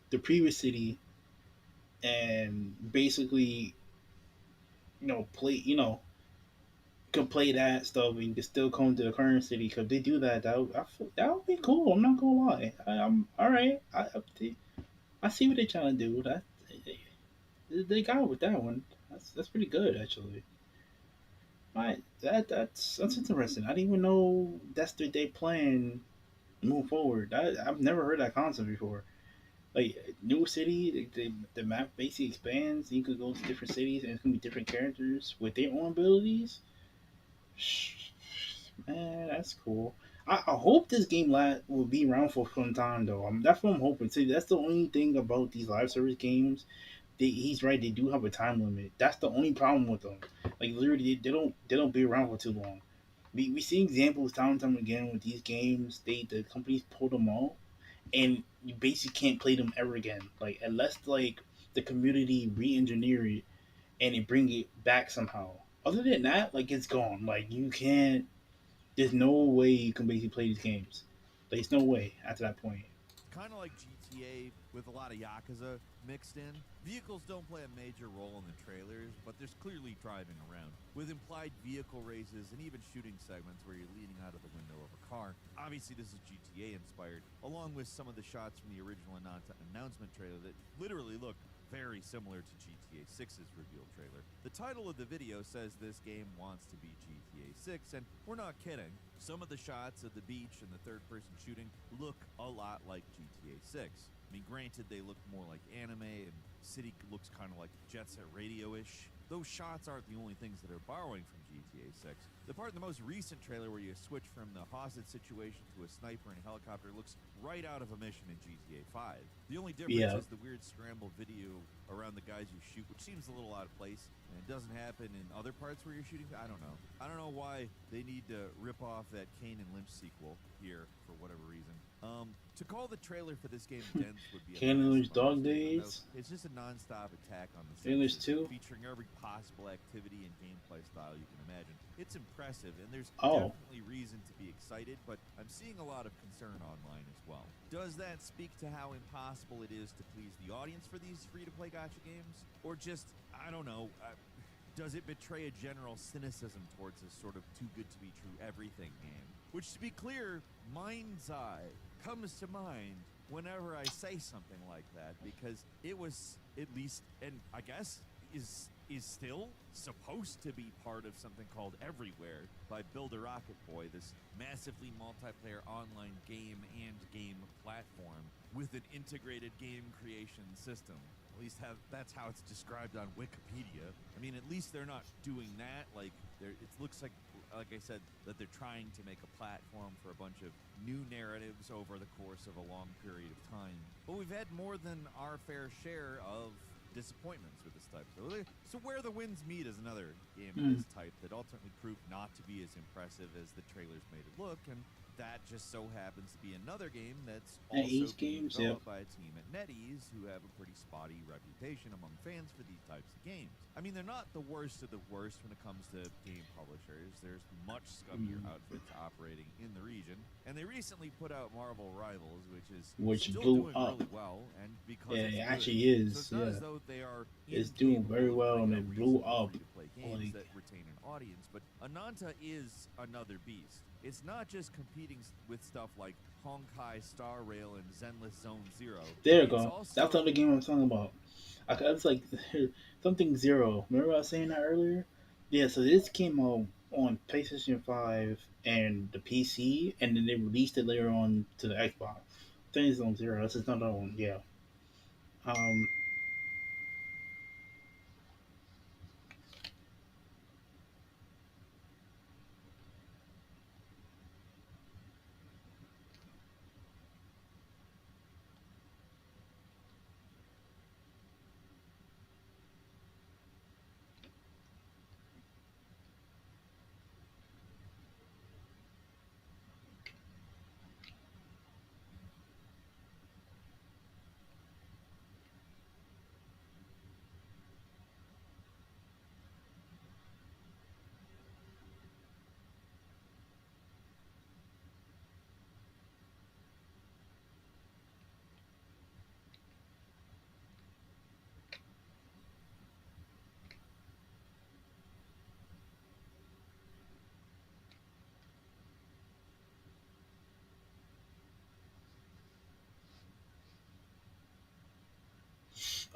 the previous city and basically, play. Could play that stuff and you can still come to the current city. Cause they do that. That would be cool. I'm not gonna lie. I'm all right. I see what they're trying to do. They got with that one. That's pretty good actually. Right, that's interesting. I didn't even know that's their plan move forward. I've never heard that concept before. Like new city, the map basically expands. You could go to different cities and it's gonna be different characters with their own abilities. Man, that's cool. I hope this game will be around for some time though. That's what I'm hoping. See, that's the only thing about these live service games. He's right. They do have a time limit. That's the only problem with them. Like literally, they don't be around for too long. We see examples time and time again with these games. The companies pull them out, and you basically can't play them ever again. Like unless like the community re-engineer it and they bring it back somehow. Other than that, like it's gone. Like you can't. There's no way you can basically play these games. There's no way after that point. Kind of like GTA with a lot of Yakuza mixed in. Vehicles don't play a major role in the trailers, but there's clearly driving around, with implied vehicle races and even shooting segments where you're leaning out of the window of a car. Obviously, this is GTA inspired, along with some of the shots from the original announcement trailer that literally look very similar to GTA 6's reveal trailer. The title of the video says this game wants to be GTA 6, and we're not kidding. Some of the shots of the beach and the third-person shooting look a lot like GTA 6. I mean, granted, they look more like anime, and city looks kind of like Jet Set Radio-ish. Those shots aren't the only things that are borrowing from GTA 6. The part in the most recent trailer where you switch from the hostage situation to a sniper and a helicopter looks right out of a mission in GTA 5. The only difference is the weird scramble video around the guys you shoot, which seems a little out of place, and it doesn't happen in other parts where you're shooting. I don't know. I don't know why they need to rip off that Kane and Lynch sequel here for whatever reason. To call the trailer for this game dense would be Kane and Lynch Dog Days. It's just a non-stop attack on the Kane and Lynch 2, featuring every possible activity and gameplay style you can imagine. It's impressive, and there's definitely reason to be excited, but I'm seeing a lot of concern online as well. Does that speak to how impossible it is to please the audience for these free-to-play gacha games? Or just, I don't know, does it betray a general cynicism towards this sort of too-good-to-be-true everything game? Which, to be clear, Mind's Eye comes to mind whenever I say something like that, because it was at least, and I guess is still supposed to be part of something called Everywhere by Build a Rocket Boy, this massively multiplayer online game and game platform with an integrated game creation system. At least that's how it's described on Wikipedia. I mean, at least they're not doing that. Like, it looks like I said, that they're trying to make a platform for a bunch of new narratives over the course of a long period of time. But we've had more than our fair share of disappointments with this type. So Where the Winds Meet is another game of this type that ultimately proved not to be as impressive as the trailers made it look, and that just so happens to be another game that's also being developed by a team at NetEase who have a pretty spotty reputation among fans for these types of games. I mean, they're not the worst of the worst when it comes to game publishers. There's much scummier outfits operating in the region, and they recently put out Marvel Rivals, which still blew doing up. really well, and because it it's actually good. is. So it's not as though they are it's doing very well, and it blew up. Games that retain an audience, but Ananta is another beast. It's not just competing with stuff like Honkai Star Rail and Zenless Zone Zero. There you go. That's the other game I'm talking about. It's like something Zero. Remember I was saying that earlier? Yeah, so this came out on PlayStation 5 and the PC, and then they released it later on to the Xbox. Zenless Zone Zero. This is another one. Yeah.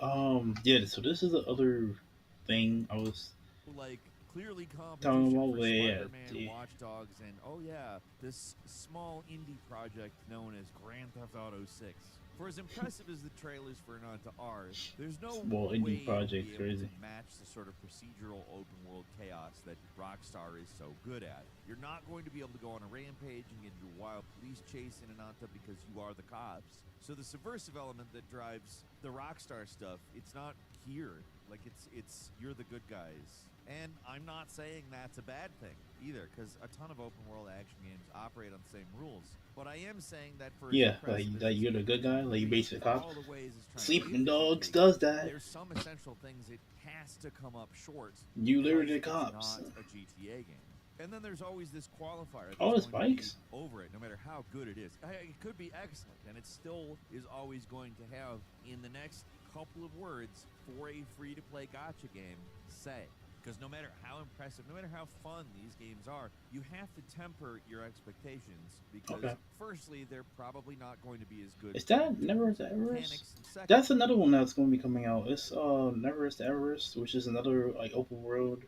Yeah. So this is the other thing I was Like clearly talking competition about. for Where yeah, Spider-Man, Watch Dogs, and oh yeah, this small indie project known as Grand Theft Auto 6. For as impressive as the trailers for Ananta are, there's no small way indie project, you'll be able crazy. to match the sort of procedural open world chaos that Rockstar is so good at. You're not going to be able to go on a rampage and get into a wild police chase in Ananta because you are the cops. So the subversive element that drives the Rockstar stuff, it's not here. Like it's you're the good guys. And I'm not saying that's a bad thing either, because a ton of open world action games operate on the same rules. But I am saying that for Yeah, like you're the good guy, like you basically cop. all the ways it's trying to Sleeping be Dogs efficient, does that. there's some essential things it has to come up short. You literally the because cops. it's not a GTA game. And then there's always this qualifier. That's Oh, it's going to be bikes? over it, no matter how good it is. It could be excellent, and it still is always going to have, in the next couple of words, for a free-to-play gacha game, say. Because no matter how impressive, no matter how fun these games are, you have to temper your expectations. Because, firstly, they're probably not going to be as good. Is that Never is the Everest? Mechanics, and second, That's another one that's going to be coming out. It's Never is the Everest, which is another like open world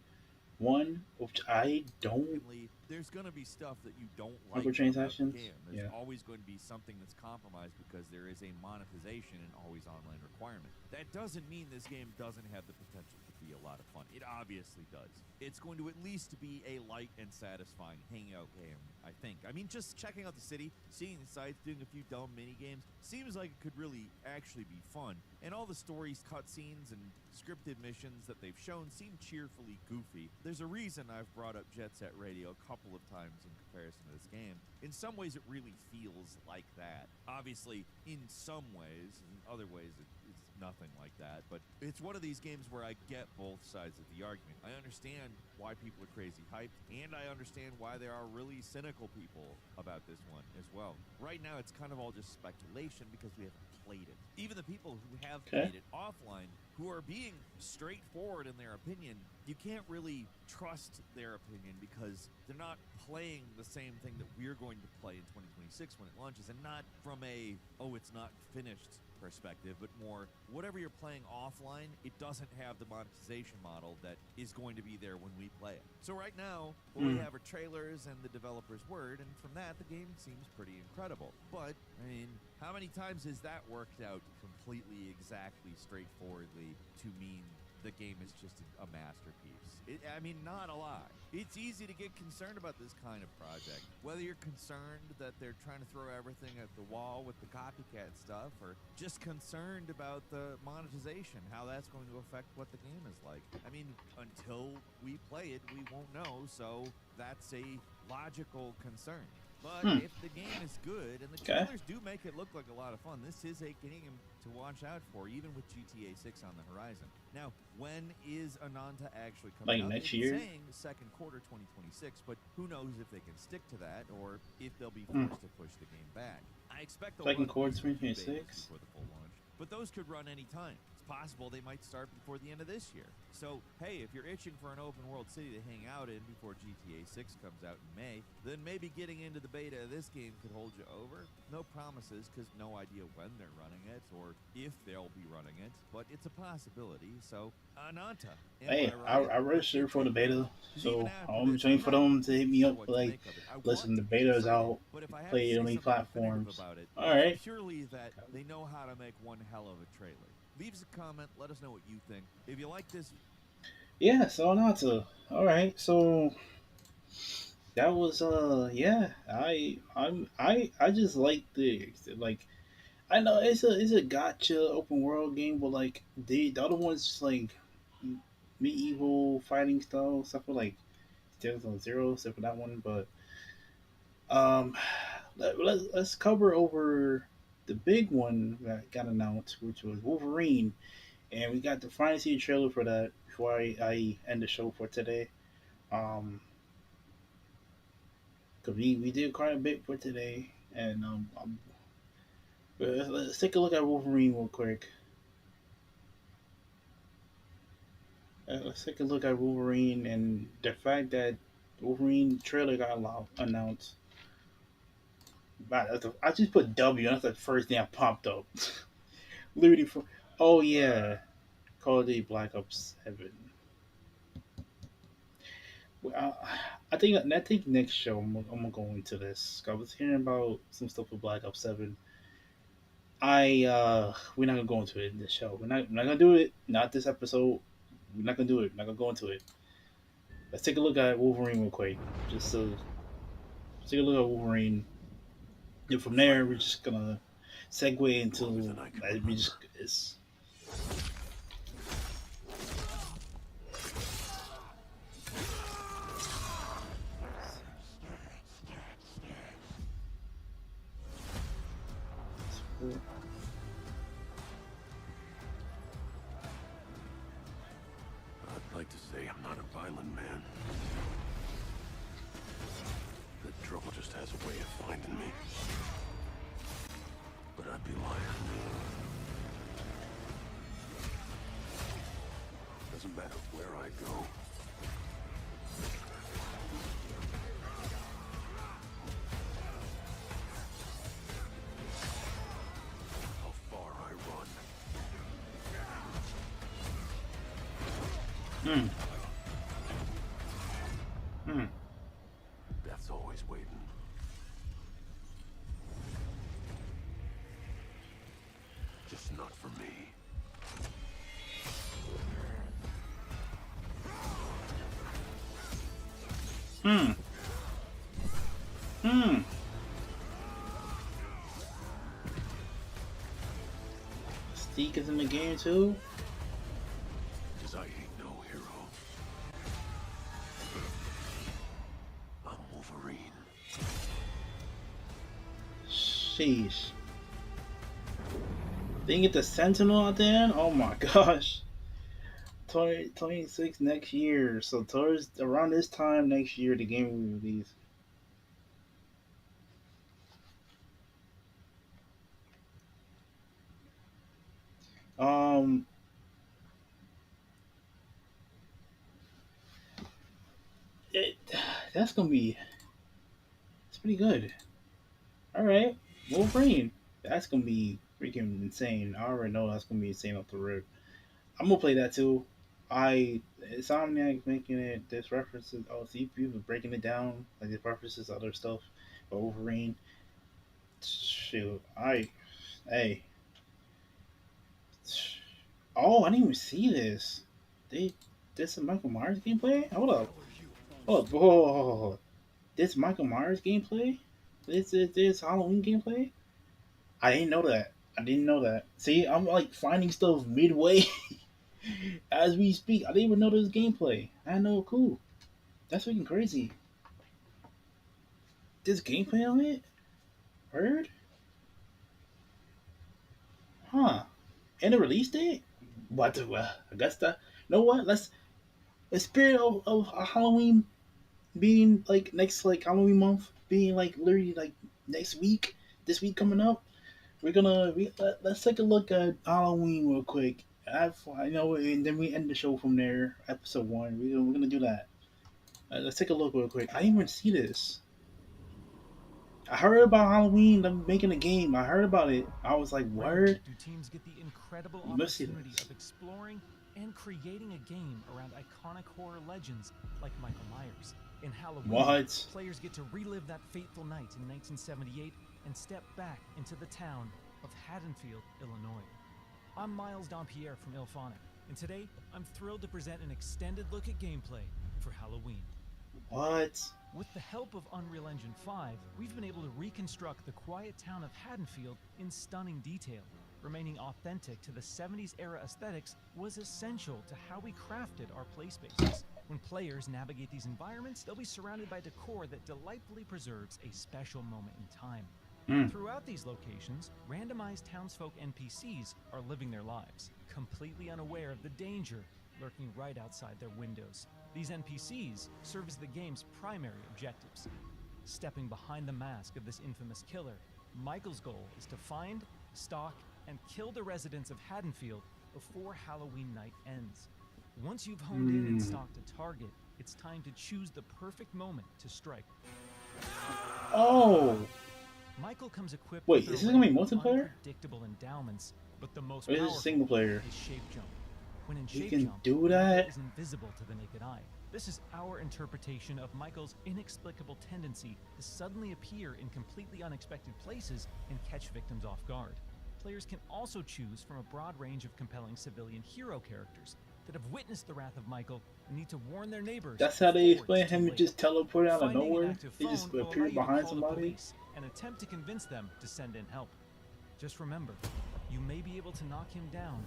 one, which I don't. secondly, there's going to be stuff that you don't like about the Microtransactions? game. There's Yeah. always going to be something that's compromised because there is a monetization and always online requirement. That doesn't mean this game doesn't have the potential to be a lot of fun. It obviously does. It's going to at least be a light and satisfying hangout game, I think. I mean, just checking out the city, seeing the sights, doing a few dumb mini games, seems like it could really actually be fun. And all the stories, cutscenes, and scripted missions that they've shown seem cheerfully goofy. There's a reason I've brought up Jet Set Radio a couple of times in comparison to this game. In some ways, it really feels like that. Obviously, in some ways, in other ways, it's nothing like that. But it's one of these games where I get both sides of the argument. I understand why people are crazy hyped, and I understand why there are really cynical people about this one as well. Right now, it's kind of all just speculation because we haven't played it. Even the people who have played it offline, who are being straightforward in their opinion, you can't really trust their opinion because they're not playing the same thing that we're going to play in 2026 when it launches, and not from a, oh, it's not finished perspective, but more, whatever you're playing offline, it doesn't have the monetization model that is going to be there when we play it. So right now, what we have are trailers and the developer's word, and from that, the game seems pretty incredible. But, I mean, how many times has that worked out completely, exactly, straightforwardly to mean the game is just a masterpiece? I mean, not a lot. It's easy to get concerned about this kind of project. Whether you're concerned that they're trying to throw everything at the wall with the copycat stuff, or just concerned about the monetization, how that's going to affect what the game is like. I mean, until we play it, we won't know, so that's a logical concern. But if the game is good, and the trailers do make it look like a lot of fun, this is a game to watch out for, even with GTA 6 on the horizon. Now, when is Ananta actually coming out? Like next They've year? been saying second quarter 2026, but who knows if they can stick to that, or if they'll be forced to push the game back. I expect they'll Second run quarter these review 2026? betas before the full launch, but those could run any time. It's possible they might start before the end of this year. So, hey, if you're itching for an open world city to hang out in before GTA 6 comes out in May, then maybe getting into the beta of this game could hold you over. No promises, because no idea when they're running it, or if they'll be running it, but it's a possibility. So, Ananta. Hey, I registered for the beta, so I'm just waiting for them to hit me up. Like, listen, the beta is out. Play it on any platforms. All right. Purely that they know how to make one hell of a trailer. Leave us a comment. Let us know what you think. If you like this, yeah. So Ananta. All right. So that was yeah. I just like the like. I know it's a gotcha open world game, but like the other ones just like medieval fighting style stuff with like Zeros on Zero, except for that one. But let's cover over the big one that got announced, which was Wolverine, and we got the final season trailer for that before I end the show for today. Cause we did quite a bit for today, and let's take a look at Wolverine real quick. Let's take a look at Wolverine and the fact that Wolverine trailer got announced. I just put W. That's the first thing that popped up. Literally, Oh yeah, Call of Duty Black Ops 7. Well, I think next show I'm gonna go into this. I was hearing about some stuff with Black Ops 7. We're not gonna go into it in this show. We're not gonna do it. Not this episode. We're not gonna do it. We're not gonna go into it. Let's take a look at Wolverine real quick. Just so let's take a look at Wolverine. And from there, we're just gonna segue into we just it's. I'd like to say I'm not a violent man. The trouble just has a way of finding me. But I'd be lying. Doesn't matter where I go. How far I run. Death's always waiting. Just not for me. Mystique is in the game too. Cause I ain't no hero. I'm Wolverine. Sheesh. They get the Sentinel out there? Oh my gosh. 2026 next year. So towards around this time next year the game will be released. That's gonna be it's pretty good. Alright. Wolverine. That's gonna be freaking insane. I already know that's gonna be insane off the rip. I'm gonna play that too. Insomniac making it. There's references. Oh, CPU breaking it down. Like there's references to other stuff. But Wolverine. Shoot. Hey. Oh, I didn't even see this. This is Michael Myers gameplay. Hold up. Whoa. This Michael Myers gameplay. This Halloween gameplay. I didn't know that. See, I'm like finding stuff midway as we speak. I didn't even know this gameplay. I know, cool. That's freaking crazy. This gameplay on it? Heard? Huh. And the release date? What the I guess that you know what? Let's the spirit of Halloween being like next like Halloween month being like literally like next week. This week coming up. Let's take a look at Halloween real quick. I know, and then we end the show from there. Episode 1. We're gonna do that. Let's take a look real quick. I didn't even see this. I heard about Halloween. Them making a game. I heard about it. I was like, word. Teams get the incredible opportunity of exploring and creating a game around iconic horror legends like Michael Myers. In Halloween, players get to relive that fateful night in 1978 and step back into the town of Haddonfield, Illinois. I'm Miles Dompierre from IllFonic, and today I'm thrilled to present an extended look at gameplay for Halloween. What? With the help of Unreal Engine 5, we've been able to reconstruct the quiet town of Haddonfield in stunning detail. Remaining authentic to the 70s era aesthetics was essential to how we crafted our play spaces. When players navigate these environments, they'll be surrounded by decor that delightfully preserves a special moment in time. Throughout these locations, randomized townsfolk NPCs are living their lives, completely unaware of the danger lurking right outside their windows. These NPCs serve as the game's primary objectives. Stepping behind the mask of this infamous killer, Michael's goal is to find, stalk, and kill the residents of Haddonfield before Halloween night ends. Once you've honed in and stalked a target, it's time to choose the perfect moment to strike. Oh! Michael comes equipped Wait, is this gonna be multiplayer? Unpredictable endowments, But the most Or is it powerful single player? is Shape Jump. When in He Shape can Jump, do Michael that? is invisible to the naked eye. This is our interpretation of Michael's inexplicable tendency to suddenly appear in completely unexpected places and catch victims off guard. Players can also choose from a broad range of compelling civilian hero characters that have witnessed the wrath of Michael and need to warn their neighbors. That's how they before explain it's too him late. just teleport out of Finding an nowhere. active He just phone will allow appear you to behind call the somebody. police and attempt to convince them to send in help. Just remember, you may be able to knock him down,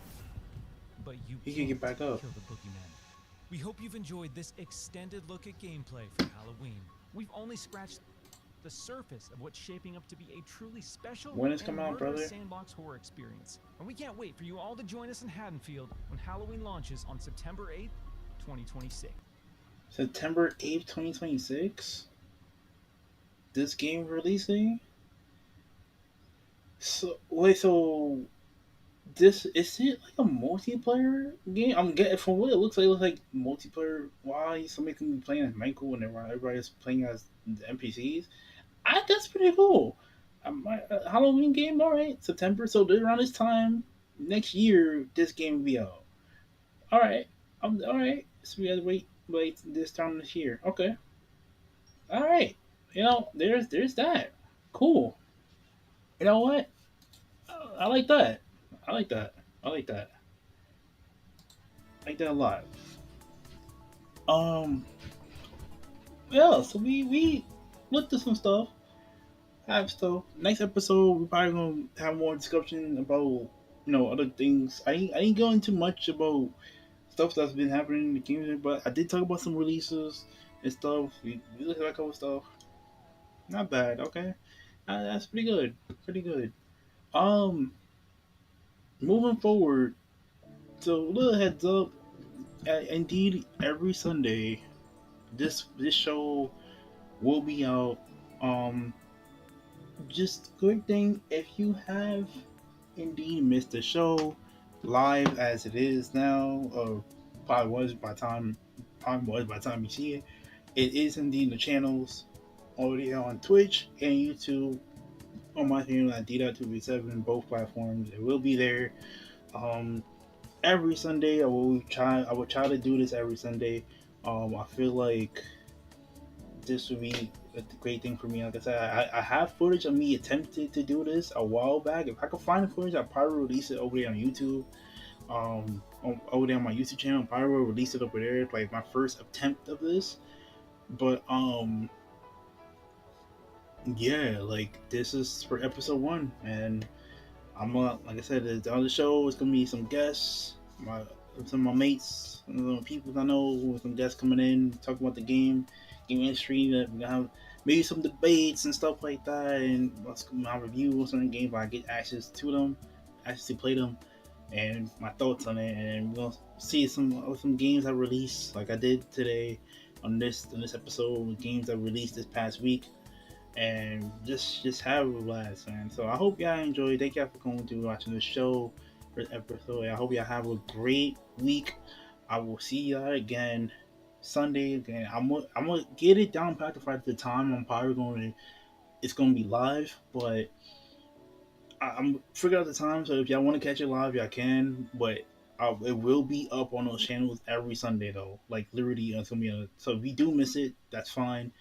but you He can get can't back up. kill the boogeyman. We hope you've enjoyed this extended look at gameplay for Halloween. We've only scratched the surface of what's shaping up to be a truly special When it's and coming out, murderous brother? sandbox horror experience. And we can't wait for you all to join us in Haddonfield when Halloween launches on September 8th, 2026. September 8th, 2026? This game releasing? So, wait, so this is it like a multiplayer game? I'm getting from what it looks like multiplayer. Why somebody can be playing as Michael and everybody's playing as the NPCs? That's pretty cool. Halloween game, all right, September. So around this time next year, this game will be out. All right, all right. So we have to wait this time this year. Okay, all right. There's that. Cool. You know what? I like that. I like that. I like that. I like that a lot. Yeah. So we looked at some stuff. Have stuff. Next episode, we're probably gonna have more discussion about other things. I ain't going too much about stuff that's been happening in the community, but I did talk about some releases and stuff. We looked at a couple stuff. Not bad. Okay, that's pretty good. Pretty good. Moving forward. So little heads up. Indeed, every Sunday, this show will be out. Just quick thing, if you have indeed missed the show live as it is now, or probably was by the time you see it, it is indeed the channels already on Twitch and YouTube on my channel at D.237, both platforms. It will be there. Every Sunday I will try to do this every Sunday. I feel like this would be a great thing for me. Like I said, I have footage of me attempted to do this a while back. If I could find the footage, I'll probably release it over there on YouTube. Over there on my YouTube channel, I'll probably release it over there. It's like my first attempt of this. But yeah, like this is for episode 1, and I'm like I said, on the show it's gonna be some guests, some of my mates, some people I know, some guests coming in, talking about the game industry. That we're gonna have maybe some debates and stuff like that, and my review of certain games. I get access to them, access to play them, and my thoughts on it. And we're gonna see some games I released, like I did today on this episode, with games I released this past week, and just have a blast, man. So I hope y'all enjoy. Thank y'all for coming to watching the show for the episode. I hope y'all have a great week. I will see y'all again Sunday again. I'm gonna get it down pat to the time. I'm probably it's gonna be live, but I'm figure out the time. So if y'all want to catch it live, y'all can. But it will be up on those channels every Sunday though. Like literally, it's gonna be so if you do miss it, that's fine.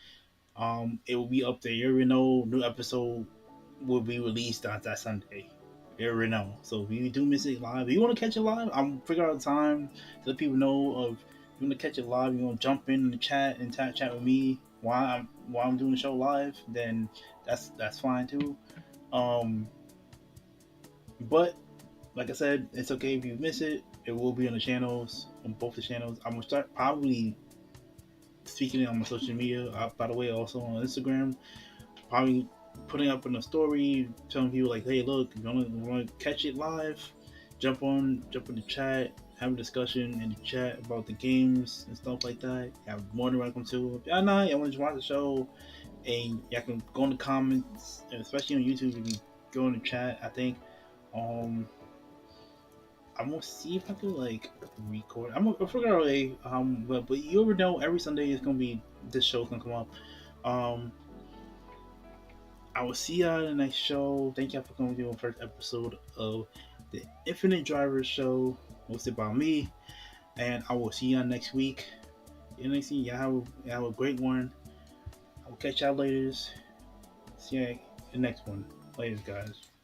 It will be up there. You already know new episode will be released on that Sunday. You already know. So if you do miss it live, if you want to catch it live, I'm figure out the time to let people know of. You want to catch it live, you want to jump in the chat and chat with me while I'm doing the show live, then that's fine too. But like I said, it's okay if you miss it. It will be on the channels, on both the channels. I'm gonna start probably speaking it on my social media. By the way, also on Instagram, probably putting up in a story, telling people like, hey, look, if you want to catch it live, jump in the chat. Have a discussion in the chat about the games and stuff like that. You're more than welcome to. If y'all not, y'all want to watch the show, and y'all can go in the comments, and especially on YouTube, you can go in the chat. I think I'm gonna see if I can like record. I'm gonna figure out a but you already know every Sunday is gonna be this show's gonna come up. I will see y'all in the next show. Thank y'all for coming to the first episode of the Infinite Drivers show hosted by me, and I will see y'all next week. Y'all have a great one. I will catch y'all later. See you in the next one. Later, guys.